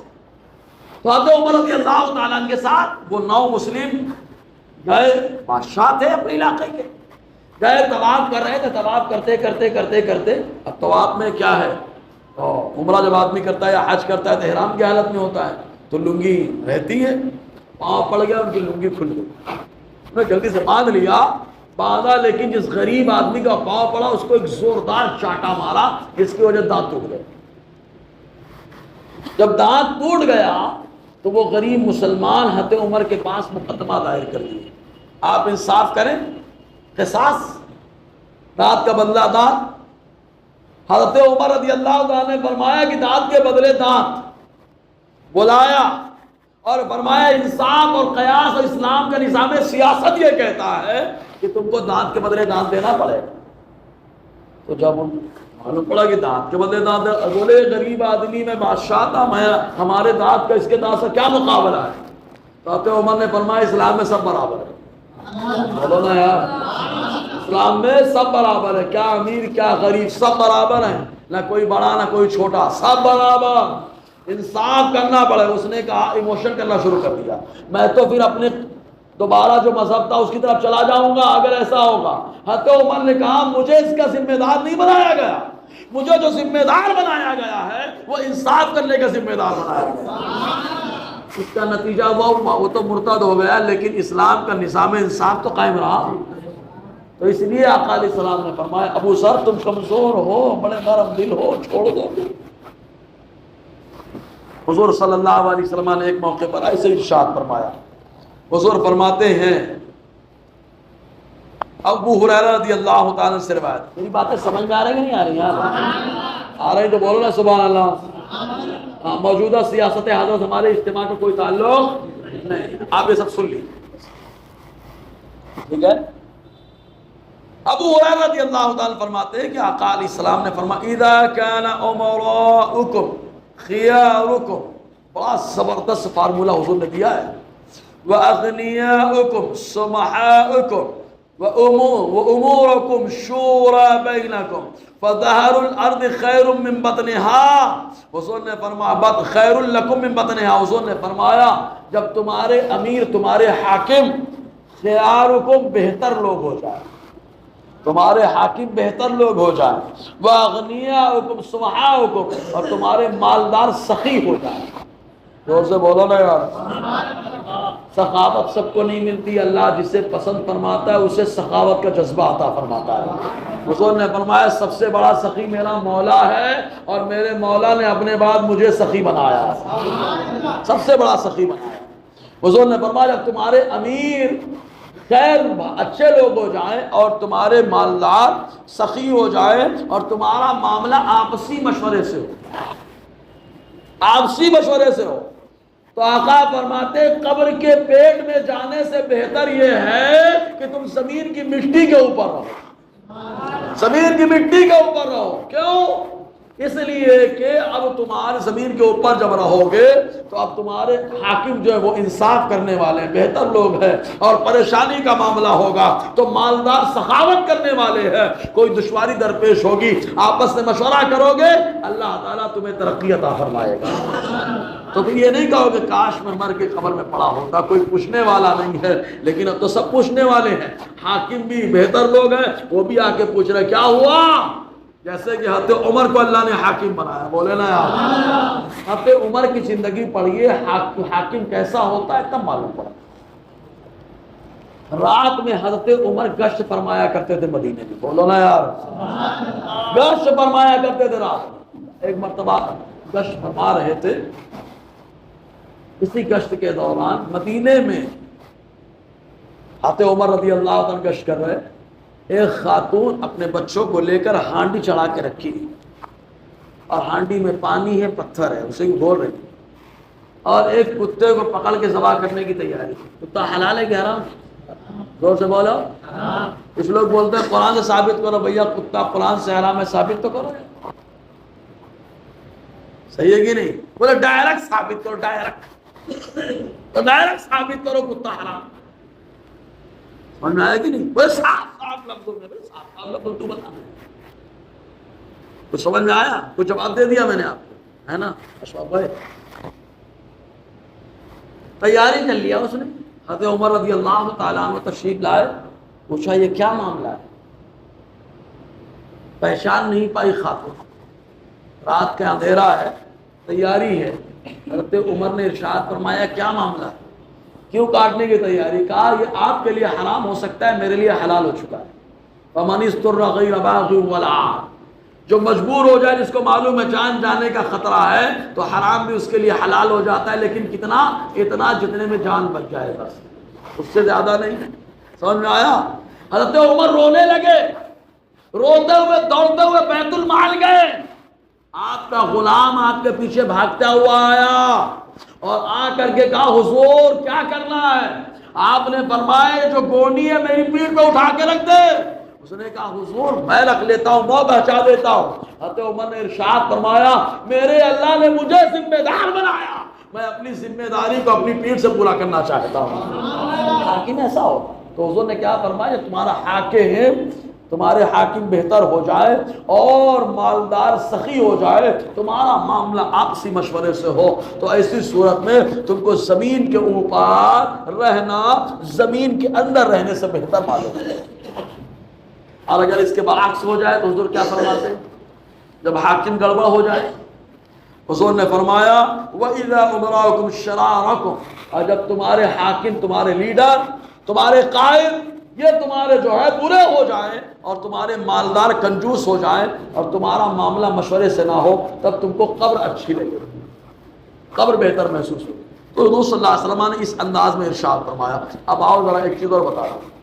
تو حضرت عمر رضی اللہ تعالیٰ عنہ کے ساتھ وہ 9 مسلم گئے، بادشاہ تھے اپنے علاقے کے، گئے طواف کر رہے تھے، طواف کرتے کرتے کرتے کرتے، اب طواف میں کیا ہے، عمرہ جب آدمی کرتا ہے یا حج کرتا ہے تو احرام کی حالت میں ہوتا ہے، تو لنگی رہتی ہے، پاؤں پڑ گیا، ان کی لنگی کھل گئی، انہوں نے جلدی سے باندھ لیا، باندھا، لیکن جس غریب آدمی کا پاؤں پڑا اس کو ایک زوردار چاٹا مارا جس کی وجہ دانت ٹوٹ گئے۔ جب دانت ٹوٹ گیا تو وہ غریب مسلمان حضرت عمر کے پاس مقدمہ دائر کر دیے، آپ انصاف کریں، قصاص، دانت کا بدلہ دانت۔ حضرت عمر رضی اللہ عنہ نے فرمایا کہ دانت کے بدلے دانت، بلایا اور فرمایا انصاف اور قیاس اور اسلام کا نظام سیاست یہ کہتا ہے کہ تم کو دانت کے بدلے دانت دینا پڑے گا۔ تو جب معلوم پڑا کہ دانت کے بدلے دانت، بولے غریب آدمی میں بادشاہ تھا، میں ہمارے دانت کا اس کے دانت سے کیا مقابلہ ہے؟ تو حضرت عمر نے فرمایا اسلام میں سب برابر ہے، بولو نا یار، اسلام میں سب برابر ہے، کیا امیر کیا غریب، سب برابر ہیں، نہ کوئی بڑا نہ کوئی چھوٹا، سب برابر، انصاف کرنا پڑے۔ اس نے کہا، ایموشن کرنا شروع کر دیا، میں تو پھر اپنے دوبارہ جو مذہب تھا اس کی طرف چلا جاؤں گا اگر ایسا ہوگا۔ حضرت عمر نے کہا مجھے اس کا ذمہ دار نہیں بنایا گیا، مجھے جو ذمہ دار بنایا گیا ہے وہ انصاف کرنے کا ذمہ دار بنایا گیا۔ اس کا نتیجہ وہ تو مرتد ہو گیا، لیکن اسلام کا نظام انصاف تو قائم رہا۔ تو اس لیے آقا علیہ السلام نے فرمایا ابو ذر تم کمزور ہو، بڑے نرم دل ہو، چھوڑ دو۔ حضور صلی اللہ علیہ وسلم نے ایک موقع پر ایسے ارشاد فرمایا، حضور فرماتے ہیں، ابو ہریرہ رضی اللہ تعالیٰ سے روایت، میری باتیں سمجھ میں آ رہی ہیں نہیں آ رہی ہیں؟ آ رہی تو بولو نا سبحان اللہ۔ موجودہ سیاست حضرت ہمارے اجتماع کا کوئی تعلق نہیں، آپ یہ سب سن لیجیے، ٹھیک ہے؟ ابو ہریرہ رضی اللہ تعالیٰ فرماتے ہیں کہ آقا علیہ السلام نے فرمایا اذا کان امراؤکم خیارکم، بڑا زبردست فارمولہ حضور نے دیا ہے، وَأَغْنِيَاؤُكُمْ سُمَحَاؤُكُمْ وَأُمُورَكُمْ شُورَى بَيْنَكُمْ فَظَهَرُ الْأَرْضِ خَيْرٌ مِّن بَطْنِهَا۔ حضور نے فرمایا خَيْرٌ لَكُمْ مِّن بَطْنِهَا، حضور نے فرمایا جب تمہارے امیر، تمہارے حاکم خیارکم بہتر لوگ ہو جائیں، تمہارے حاکم بہتر لوگ ہو جائیں، وَأَغْنِيَاؤُكُمْ سُمَحَاؤُكُمْ، اور تمہارے مالدار سخی ہو جائیں۔ زور سے بولو نا یار۔ سخاوت سب کو نہیں ملتی، اللہ جسے پسند فرماتا ہے اسے سخاوت کا جذبہ عطا فرماتا ہے۔ حضور نے فرمایا سب سے بڑا سخی میرا مولا ہے، اور میرے مولا نے اپنے بعد مجھے سخی بنایا، سب سے بڑا سخی بنایا۔ حضور نے فرمایا جب تمہارے امیر خیر اچھے لوگ ہو جائیں اور تمہارے مالدار سخی ہو جائے اور تمہارا معاملہ آپسی مشورے سے ہو، آپسی مشورے سے ہو، تو آقا فرماتے قبر کے پیٹ میں جانے سے بہتر یہ ہے کہ تم زمین کی مٹی کے اوپر رہو، زمین کی مٹی کے اوپر رہو۔ کیوں؟ اس لیے کہ اب تمہارے زمین کے اوپر جب رہو گے تو اب تمہارے حاکم جو ہے وہ انصاف کرنے والے ہیں، بہتر لوگ ہیں، اور پریشانی کا معاملہ ہوگا تو مالدار سخاوت کرنے والے ہیں، کوئی دشواری درپیش ہوگی آپس میں مشورہ کرو گے اللہ تعالیٰ تمہیں ترقی عطا فرمائے گا۔ تو پھر یہ نہیں کہو کہ کاش میں مر کے قبر میں پڑا ہوتا، کوئی پوچھنے والا نہیں ہے، لیکن اب تو سب پوچھنے والے ہیں، حاکم بھی بہتر لوگ ہیں، وہ بھی آ کے پوچھ رہے کیا ہوا، جیسے کہ حضرت عمر کو اللہ نے حاکم بنایا، بولے نا یار۔ حضرت عمر کی زندگی پڑھیے، حاکم کیسا ہوتا ہے تب معلوم پڑا۔ رات میں حضرت عمر گشت فرمایا کرتے تھے مدینے میں، بولو نا یار، گشت فرمایا کرتے تھے رات میں۔ ایک مرتبہ گشت فرما رہے تھے، اسی گشت کے دوران مدینے میں حضرت عمر رضی اللہ عنہ گشت کر رہے، ایک خاتون اپنے بچوں کو لے کر ہانڈی چڑھا کے رکھی، اور ہانڈی میں پانی ہے، پتھر ہے، اسے بول رہی، اور ایک کتے کو پکڑ کے ذبح کرنے کی تیاری۔ کتا حلال ہے کہ حرام؟ زور سے بولو۔ کچھ لوگ بولتے ہیں قرآن سے ثابت کرو، بھیا کتا قرآن سے حرام ہے، ثابت تو کرو، صحیح ہے کہ نہیں؟ بولے ڈائریکٹ ثابت کرو، ڈائریکٹ، تو ڈائریکٹ ثابت کرو کتا حرام۔ سمجھ میں آیا کہ نہیں؟ بولے صاف لفظوں میں، صاف لفظ تو بتا، کچھ سمجھ میں آیا؟ کچھ جواب دے دیا میں نے آپ کو، ہے نا؟ اشفاق بھائی تیاری کر لیا اس نے۔ حضرت عمر رضی اللہ تعالیٰ عنہ تشریف لائے، پوچھا یہ کیا معاملہ ہے؟ پہچان نہیں پائی خاتون، رات کا اندھیرا ہے، تیاری ہے۔ حضرت عمر نے ارشاد فرمایا کیا معاملہ ہے، کیوں کاٹنے کی تیاری؟ کہا یہ آپ کے لیے حرام ہو سکتا ہے، میرے لیے حلال ہو چکا ہے۔ فَمَنِ اسْتُرَّ غَيْرَ بَاغٍ وَلَا عَادٍ، جو مجبور ہو جائے، جس کو معلوم ہے جان جانے کا خطرہ ہے، تو حرام بھی اس کے لیے حلال ہو جاتا ہے، لیکن کتنا؟ اتنا جتنے میں جان بچ جائے، بس اس سے زیادہ نہیں۔ سمجھ میں آیا؟ حضرت عمر رونے لگے، روتے ہوئے دوڑتے ہوئے بیت المال گئے، آپ کا غلام آپ کے پیچھے بھاگتا ہوا آیا اور آ کر کے کہا حضور کیا کرنا ہے؟ آپ نے فرمایا جو گونی ہے میری پیٹھ پہ اٹھا کے رکھ دے۔ اس نے کہا حضور میں رکھ لیتا ہوں، میں بچا دیتا ہوں۔ حضرت عمر نے ارشاد فرمایا میرے اللہ نے مجھے ذمہ دار بنایا، میں اپنی ذمہ داری کو اپنی پیٹھ سے پورا کرنا چاہتا ہوں۔ حاکم ایسا ہو تو حضور نے کیا فرمایا، تمہارا حاکم، تمہارے حاکم بہتر ہو جائے اور مالدار سخی ہو جائے، تمہارا معاملہ آپسی مشورے سے ہو، تو ایسی صورت میں تم کو زمین کے اوپر رہنا زمین کے اندر رہنے سے بہتر معلوم ہے۔ اور اگر اس کے برعکس ہو جائے تو حضور کیا فرماتے ہیں؟ جب حاکم گڑبڑ ہو جائے، حضور نے فرمایا وَإِذَا أُمَرَاكُمْ شَرَارَكُمْ، اور جب تمہارے حاکم، تمہارے لیڈر، تمہارے قائد یہ تمہارے جو ہے برے ہو جائیں اور تمہارے مالدار کنجوس ہو جائیں اور تمہارا معاملہ مشورے سے نہ ہو، تب تم کو قبر اچھی لگے، قبر بہتر محسوس ہو۔ تو حضور صلی اللہ علیہ وسلم نے اس انداز میں ارشاد فرمایا۔ اب آؤ ذرا ایک چیز اور بتا رہا ہوں،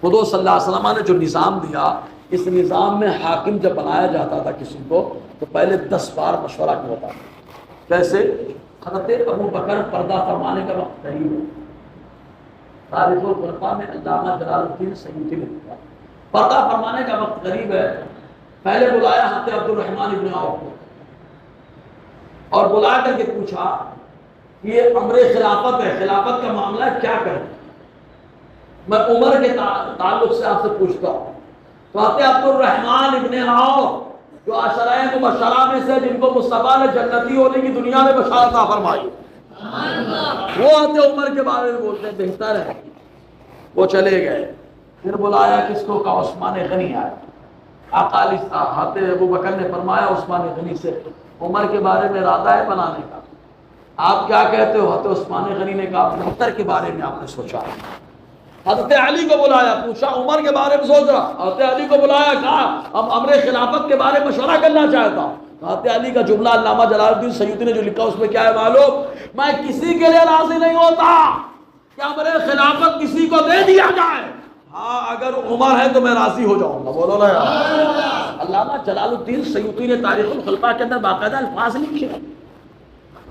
حضور صلی اللہ علیہ وسلم نے جو نظام دیا، اس نظام میں حاکم جب بنایا جاتا تھا کسی کو تو پہلے 10 بار مشورہ کیا ہوتا تھا۔ کیسے؟ حضرت ابو بکر پردہ فرمانے کا وقت قریب ہے، تاریخ الخلفاء میں علامہ جلال الدین سیوطی نے لکھا، پردہ فرمانے کا وقت قریب ہے، پہلے بلایا حضرت عبد الرحمن ابن عوف کو اور بلا کر کے پوچھا کہ یہ امر خلافت ہے، خلافت کا معاملہ ہے، کیا کریں؟ میں عمر کے تعلق سے آپ سے پوچھتا ہوں۔ تو حضرت عبد الرحمن ابن عوف جو عشرۂ مبشرہ میں سے جن کو مصطفیٰ نے جنتی ہونے کی دنیا میں بشارت فرمائی، وہ حضرت عمر کے بارے میں بولتے ہیں بہتر ہے۔ وہ چلے گئے، پھر بلایا کس کو؟ کا عثمان غنی آیا۔ آقا علیہ حضرت ابو بکر نے فرمایا عثمان غنی سے عمر کے بارے میں ارادہ ہے بنانے کا، آپ کیا کہتے ہو؟ حضرت عثمان غنی نے کہا بہتر کے بارے میں آپ نے سوچا۔ حضرت علی کو بلایا، پوچھا عمر کے بارے میں سوچ رہا، حضرت علی کو بلایا، کہا اب امر خلافت کے بارے میں مشورہ کرنا چاہتا ہوں۔ حضرت علی کا جملہ علامہ جلال الدین سیوطی نے جو لکھا اس میں کیا ہے معلوم؟ میں کسی کے لیے راضی نہیں ہوتا کہ امر خلافت کسی کو دے دیا جائے، ہاں اگر عمر ہے تو میں راضی ہو جاؤں گا، بولو نا یار۔ علامہ جلال الدین سیوطی نے تاریخ الخلفاء کے اندر باقاعدہ الفاظ لکھے۔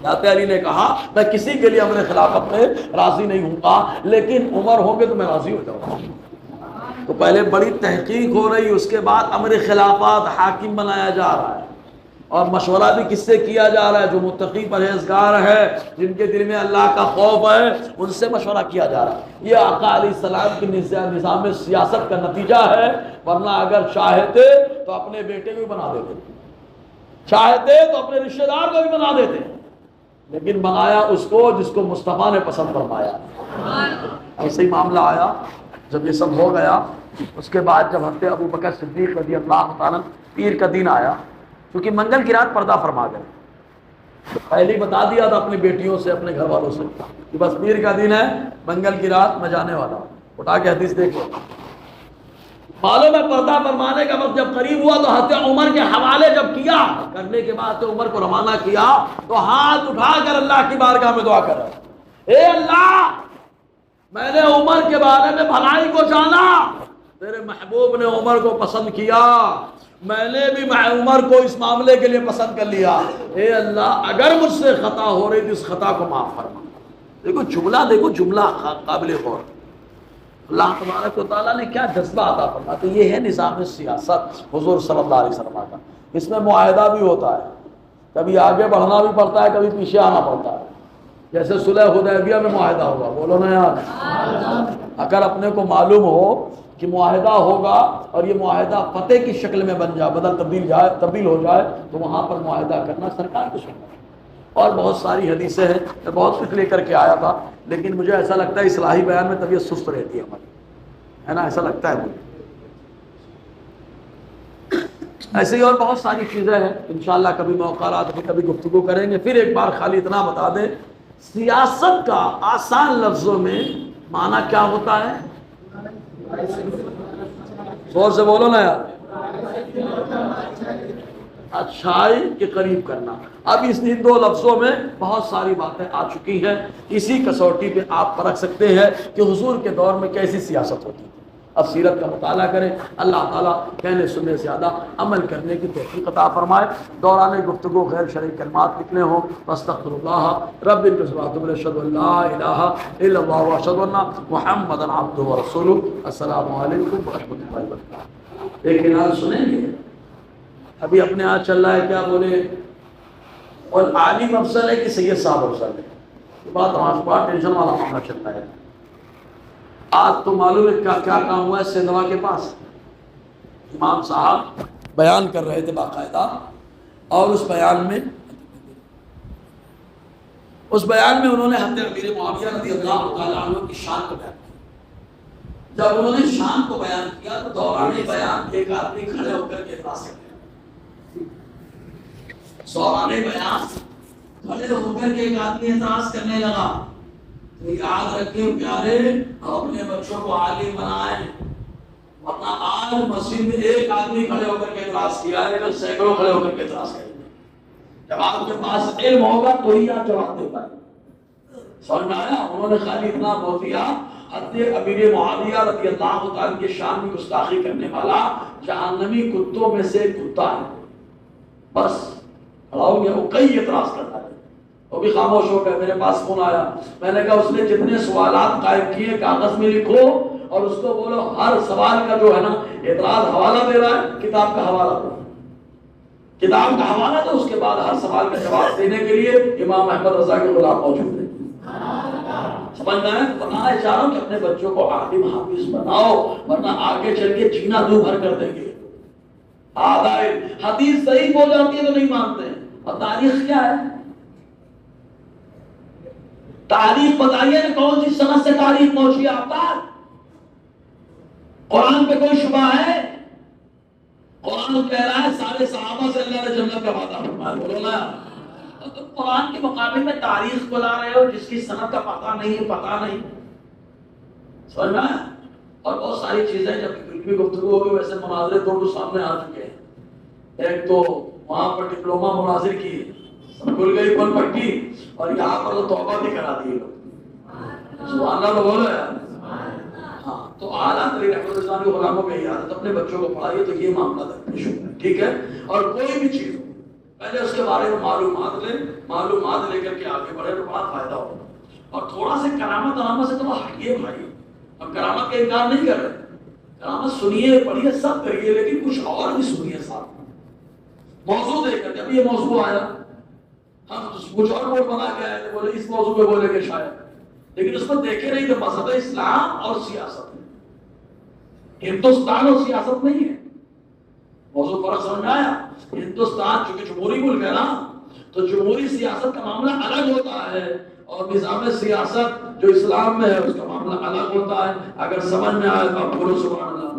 حضرت علی نے کہا میں کسی کے لیے امر خلافت میں راضی نہیں ہوں گا، لیکن عمر ہوں گے تو میں راضی ہو جاؤں گا۔ تو پہلے بڑی تحقیق ہو رہی، اس کے بعد امر خلافت حاکم بنایا جا رہا ہے، اور مشورہ بھی کس سے کیا جا رہا ہے؟ جو متقی پرہیزگار ہے، جن کے دل میں اللہ کا خوف ہے، ان سے مشورہ کیا جا رہا ہے۔ یہ آقا علیہ السلام کی نظام سیاست کا نتیجہ ہے، ورنہ اگر چاہتے تو اپنے بیٹے کو بھی بنا دیتے، چاہتے تو اپنے رشتہ دار کو بھی بنا دیتے، لیکن بنایا اس کو جس کو مصطفیٰ نے پسند فرمایا۔ ایسے ہی معاملہ آیا، جب یہ سب ہو گیا، اس کے بعد جب حضرت ابو بکر صدیق رضی اللہ تعالیٰ پیر کا دن آیا، کیونکہ منگل کی رات پردہ فرما گئے، تو پہلے ہی بتا دیا تھا اپنی بیٹیوں سے، اپنے گھر والوں سے کہ بس پیر کا دن ہے، منگل کی رات میں جانے والا ہوں۔ اٹھا کے حدیث دیکھو، معلوم ہے پردہ فرمانے کا وقت جب قریب ہوا تو حضرت عمر کے حوالے جب کیا، کرنے کے بعد تو عمر کو روانہ کیا تو ہاتھ اٹھا کر اللہ کی بارگاہ میں دعا کر رہا، اے اللہ میں نے عمر کے بارے میں بھلائی کو جانا، تیرے محبوب نے عمر کو پسند کیا، میں نے بھی عمر کو اس معاملے کے لیے پسند کر لیا، اے اللہ اگر مجھ سے خطا ہو رہی تو اس خطا کو معاف فرما۔ دیکھو جملہ، دیکھو جملہ قابل غور، اللہ تبارک و تعالیٰ نے کیا جذبہ عطا فرمایا۔ تو یہ ہے نظام سیاست حضور صلی اللہ علیہ وسلم کا، اس میں معاہدہ بھی ہوتا ہے، کبھی آگے بڑھنا بھی پڑتا ہے، کبھی پیچھے آنا پڑتا ہے، جیسے صلح حدیبیہ میں معاہدہ ہوا، بولو نا یار۔ اگر اپنے کو معلوم ہو کہ معاہدہ ہوگا اور یہ معاہدہ فتح کی شکل میں بن جائے، تبدیل ہو جائے، تو وہاں پر معاہدہ کرنا سرکار کو سننا۔ اور بہت ساری حدیثیں ہیں، میں بہت کچھ لے کر کے آیا تھا، لیکن مجھے ایسا لگتا ہے اصلاحی بیان میں طبیعت سست رہتی ہے ہماری، ہے نا، ایسا لگتا ہے مجھے۔ ایسے ہی اور بہت ساری چیزیں ہیں، انشاءاللہ کبھی موقع رہا تو کبھی گفتگو کریں گے۔ پھر ایک بار خالی اتنا بتا دیں، سیاست کا آسان لفظوں میں معنی کیا ہوتا ہے؟ زور سے بولو نا یار، اچھائی کے قریب کرنا۔ اب اس ان دو لفظوں میں بہت ساری باتیں آ چکی ہیں، اسی کسوٹی پہ آپ پرکھ سکتے ہیں کہ حضور کے دور میں کیسی سیاست ہوتی تھی۔ اب سیرت کا مطالعہ کریں، اللہ تعالیٰ کہنے سننے سے زیادہ عمل کرنے کی توفیق عطا فرمائے۔ دوران گفتگو غیر شرعی کلمات نکلے ہوں، واستغفر اللہ رب العزت اشہد ان لا الہ الا اللہ واشہد ان محمدا عبدہ ورسولہ۔ السلام علیکم ورحمۃ اللہ وبرکاتہ۔ ایک انعام سنیں گے، ابھی اپنے ہاتھ چل رہا ہے، کیا بولے، اور عالم افضل ہے کہ سید صاحب افضل ہے، یہ بات بہت ٹینشن والا معاملہ چلتا ہے۔ آج تو معلوم ہے کیا کام ہوا ہے سندھوا کے پاس، امام صاحب بیان کر رہے تھے باقاعدہ، اور اس بیان میں انہوں نے حضرت امیر معاویہ رضی اللہ تعالیٰ عنہ کی شان کو بیان کیا۔ جب انہوں نے شان کو بیان کیا تو دوران بیان ایک آدمی کھڑے ہو کر کے اعتراض کر سوالے بیان کھڑے ہو کر کے ایک آدمی اعتراض کرنے لگا، تو یاد رکھیں پیارے، اپنے بچوں کو عالم بنائیں، ورنہ آج مسجد میں ایک آدمی کھڑے ہو کر کے اعتراض کیا ہے، کل سینکڑوں کھڑے ہو کر کے اعتراض کریں گے۔ جب آپ کے پاس علم ہوگا تو ہی آپ جواب دے پائیں۔ سمجھ میں آیا؟ انہوں نے خالی اتنا بول دیا، حضرت امیر معاویہ رضی اللہ تعالیٰ کی شان میں گستاخی کرنے والا جہنمی کتوں میں سے کتا ہے، بس کھڑا ہو گیا۔ وہ کئی اعتراض کرتا ہے، وہ بھی خاموش ہو گیا۔ میرے پاس فون آیا، میں نے کہا اس نے جتنے سوالات قائم کیے کاغذ میں لکھو اور اس کو بولو ہر سوال کا جو ہے نا اعتراض حوالہ دے رہا ہے، کتاب کا حوالہ دو، کتاب کا حوالہ دو، اس کے بعد ہر سوال کا جواب دینے کے لیے امام احمد رضا کے غلام موجود ہیں۔ سمجھنا ہے؟ بنانا چاہ رہا ہوں کہ اپنے بچوں کو عالم حافظ بناؤ، ورنہ آگے چل کے جینا دو بھر کر دیں گے۔ حدیث صحیح ہو جاتی ہے تو نہیں مانتے، اور تاریخ کیا ہے؟ تاریخ بتائیے کہ کون سی سند سے تاریخ پہنچی ہے آپ تک؟ قرآن پہ کوئی شبہ ہے؟ قرآن کہہ رہا ہے سارے صحابہ سے اللہ نے جنت کا وعدہ فرمایا، بولو نا۔ تو قرآن کے مقابلے میں تاریخ کو لا رہے ہو جس کی سند کا پتہ نہیں، پتہ نہیں، سمجھ میں آیا؟ اور بہت ساری چیزیں جب علمی گفتگو ہوگی ویسے مناظرے تو سامنے آ چکے ہیں۔ ایک تو وہاں پر ڈپلوما مناظر کی کھل گئی پن پٹی، اور یہاں پر تو توبہ بھی کرا دی لوگ، سبحان اللہ بول رہے ہیں۔ ہاں تو اعلیٰ ترین احمد اسلام کے غلاموں کی عادت اپنے بچوں کو پڑھائیے تو یہ معاملہ درپیش ہوگا، ٹھیک ہے؟ اور کوئی بھی چیز پہلے اس کے بارے میں معلومات لیں، معلومات لے کر کے آگے بڑھے تو بڑا فائدہ ہوگا۔ اور تھوڑا سے کرامت سے تو ہٹیے بھائی، ہم کرامت کا انکار نہیں کر رہے، کرامت سنیے پڑھیے سب کریے، لیکن کچھ اور بھی سنیے ساتھ۔ موضوع دیکھ کر جب یہ موضوع آیا ہم کچھ اور بورڈ بنا کے آئے تھے، بولے اس موضوع پہ بولے گے شاید، لیکن اس پر دیکھے نہیں تو مذہب اسلام اور سیاست ہے، ہندوستان اور سیاست نہیں ہے۔ موضوع فرق سمجھ میں آیا؟ ہندوستان چونکہ جمہوری ملک ہے نا، تو جمہوری سیاست کا معاملہ الگ ہوتا ہے، اور نظام سیاست جو اسلام میں ہے اس کا معاملہ الگ ہوتا ہے۔ اگر سمجھ میں آئے تو آپ بولو سبحان اللہ۔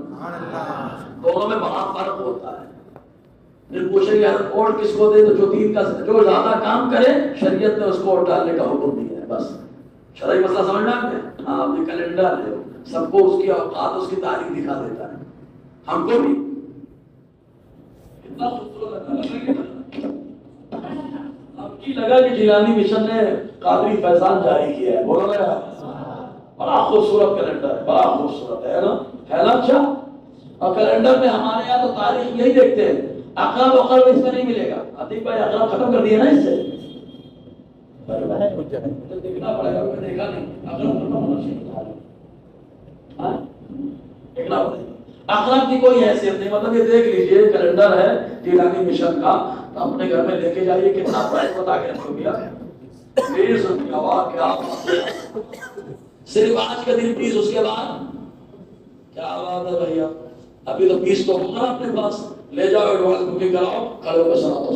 دونوں میں بڑا فرق ہوتا ہے۔ پھر پوچھیں گے ووٹ کس کو دے، تو جو دین کا جو زیادہ کام کرے شریعت نے اس کو ووٹ ڈالنے کا حکم دیا ہے، بس شرعی مسئلہ سمجھ میں آتے ہیں۔ ہاں آپ نے کیلنڈر ہے، سب کو اس کی اوقات اس کی تاریخ دکھا دیتا ہے، ہم کو بھی اتنا خوبصورت لگا اب کی لگا کہ جیلانی مشن نے قادری فیضان جاری کیا ہے، بولو گا بڑا خوبصورت کیلنڈر ہے، بڑا خوبصورت ہے نا، ہے نا؟ اچھا، اور کیلنڈر میں ہمارے یہاں تو تاریخ یہی دیکھتے ہیں، اقرب وقرب اس میں نہیں ملے گا۔ عتیق بھائی اقرب ختم کر دیا نا اس سے، دیکھنا پڑے گا، میں دیکھا نہیں، اقرب ختم ہونا چاہیے، دیکھنا پڑے گا۔ اقرب کی کوئی حیثیت نہیں، مطلب یہ دیکھ لیجئے کیلنڈر ہے جیلانی مشن کا، تو اپنے گھر میں لے کے جائیے، کتنا پرائس بتا کے رکھو گیا، 20 روپیہ، واہ کیا بات ہے، صرف آج کا دن 20، اس کے بعد کیا بات ہے بھیا، ابھی تو 20 تو ہوگا اپنے پاس، لے جاؤ ایڈوانس بکنگ کراؤ، کھڑے ہو کے سنا تو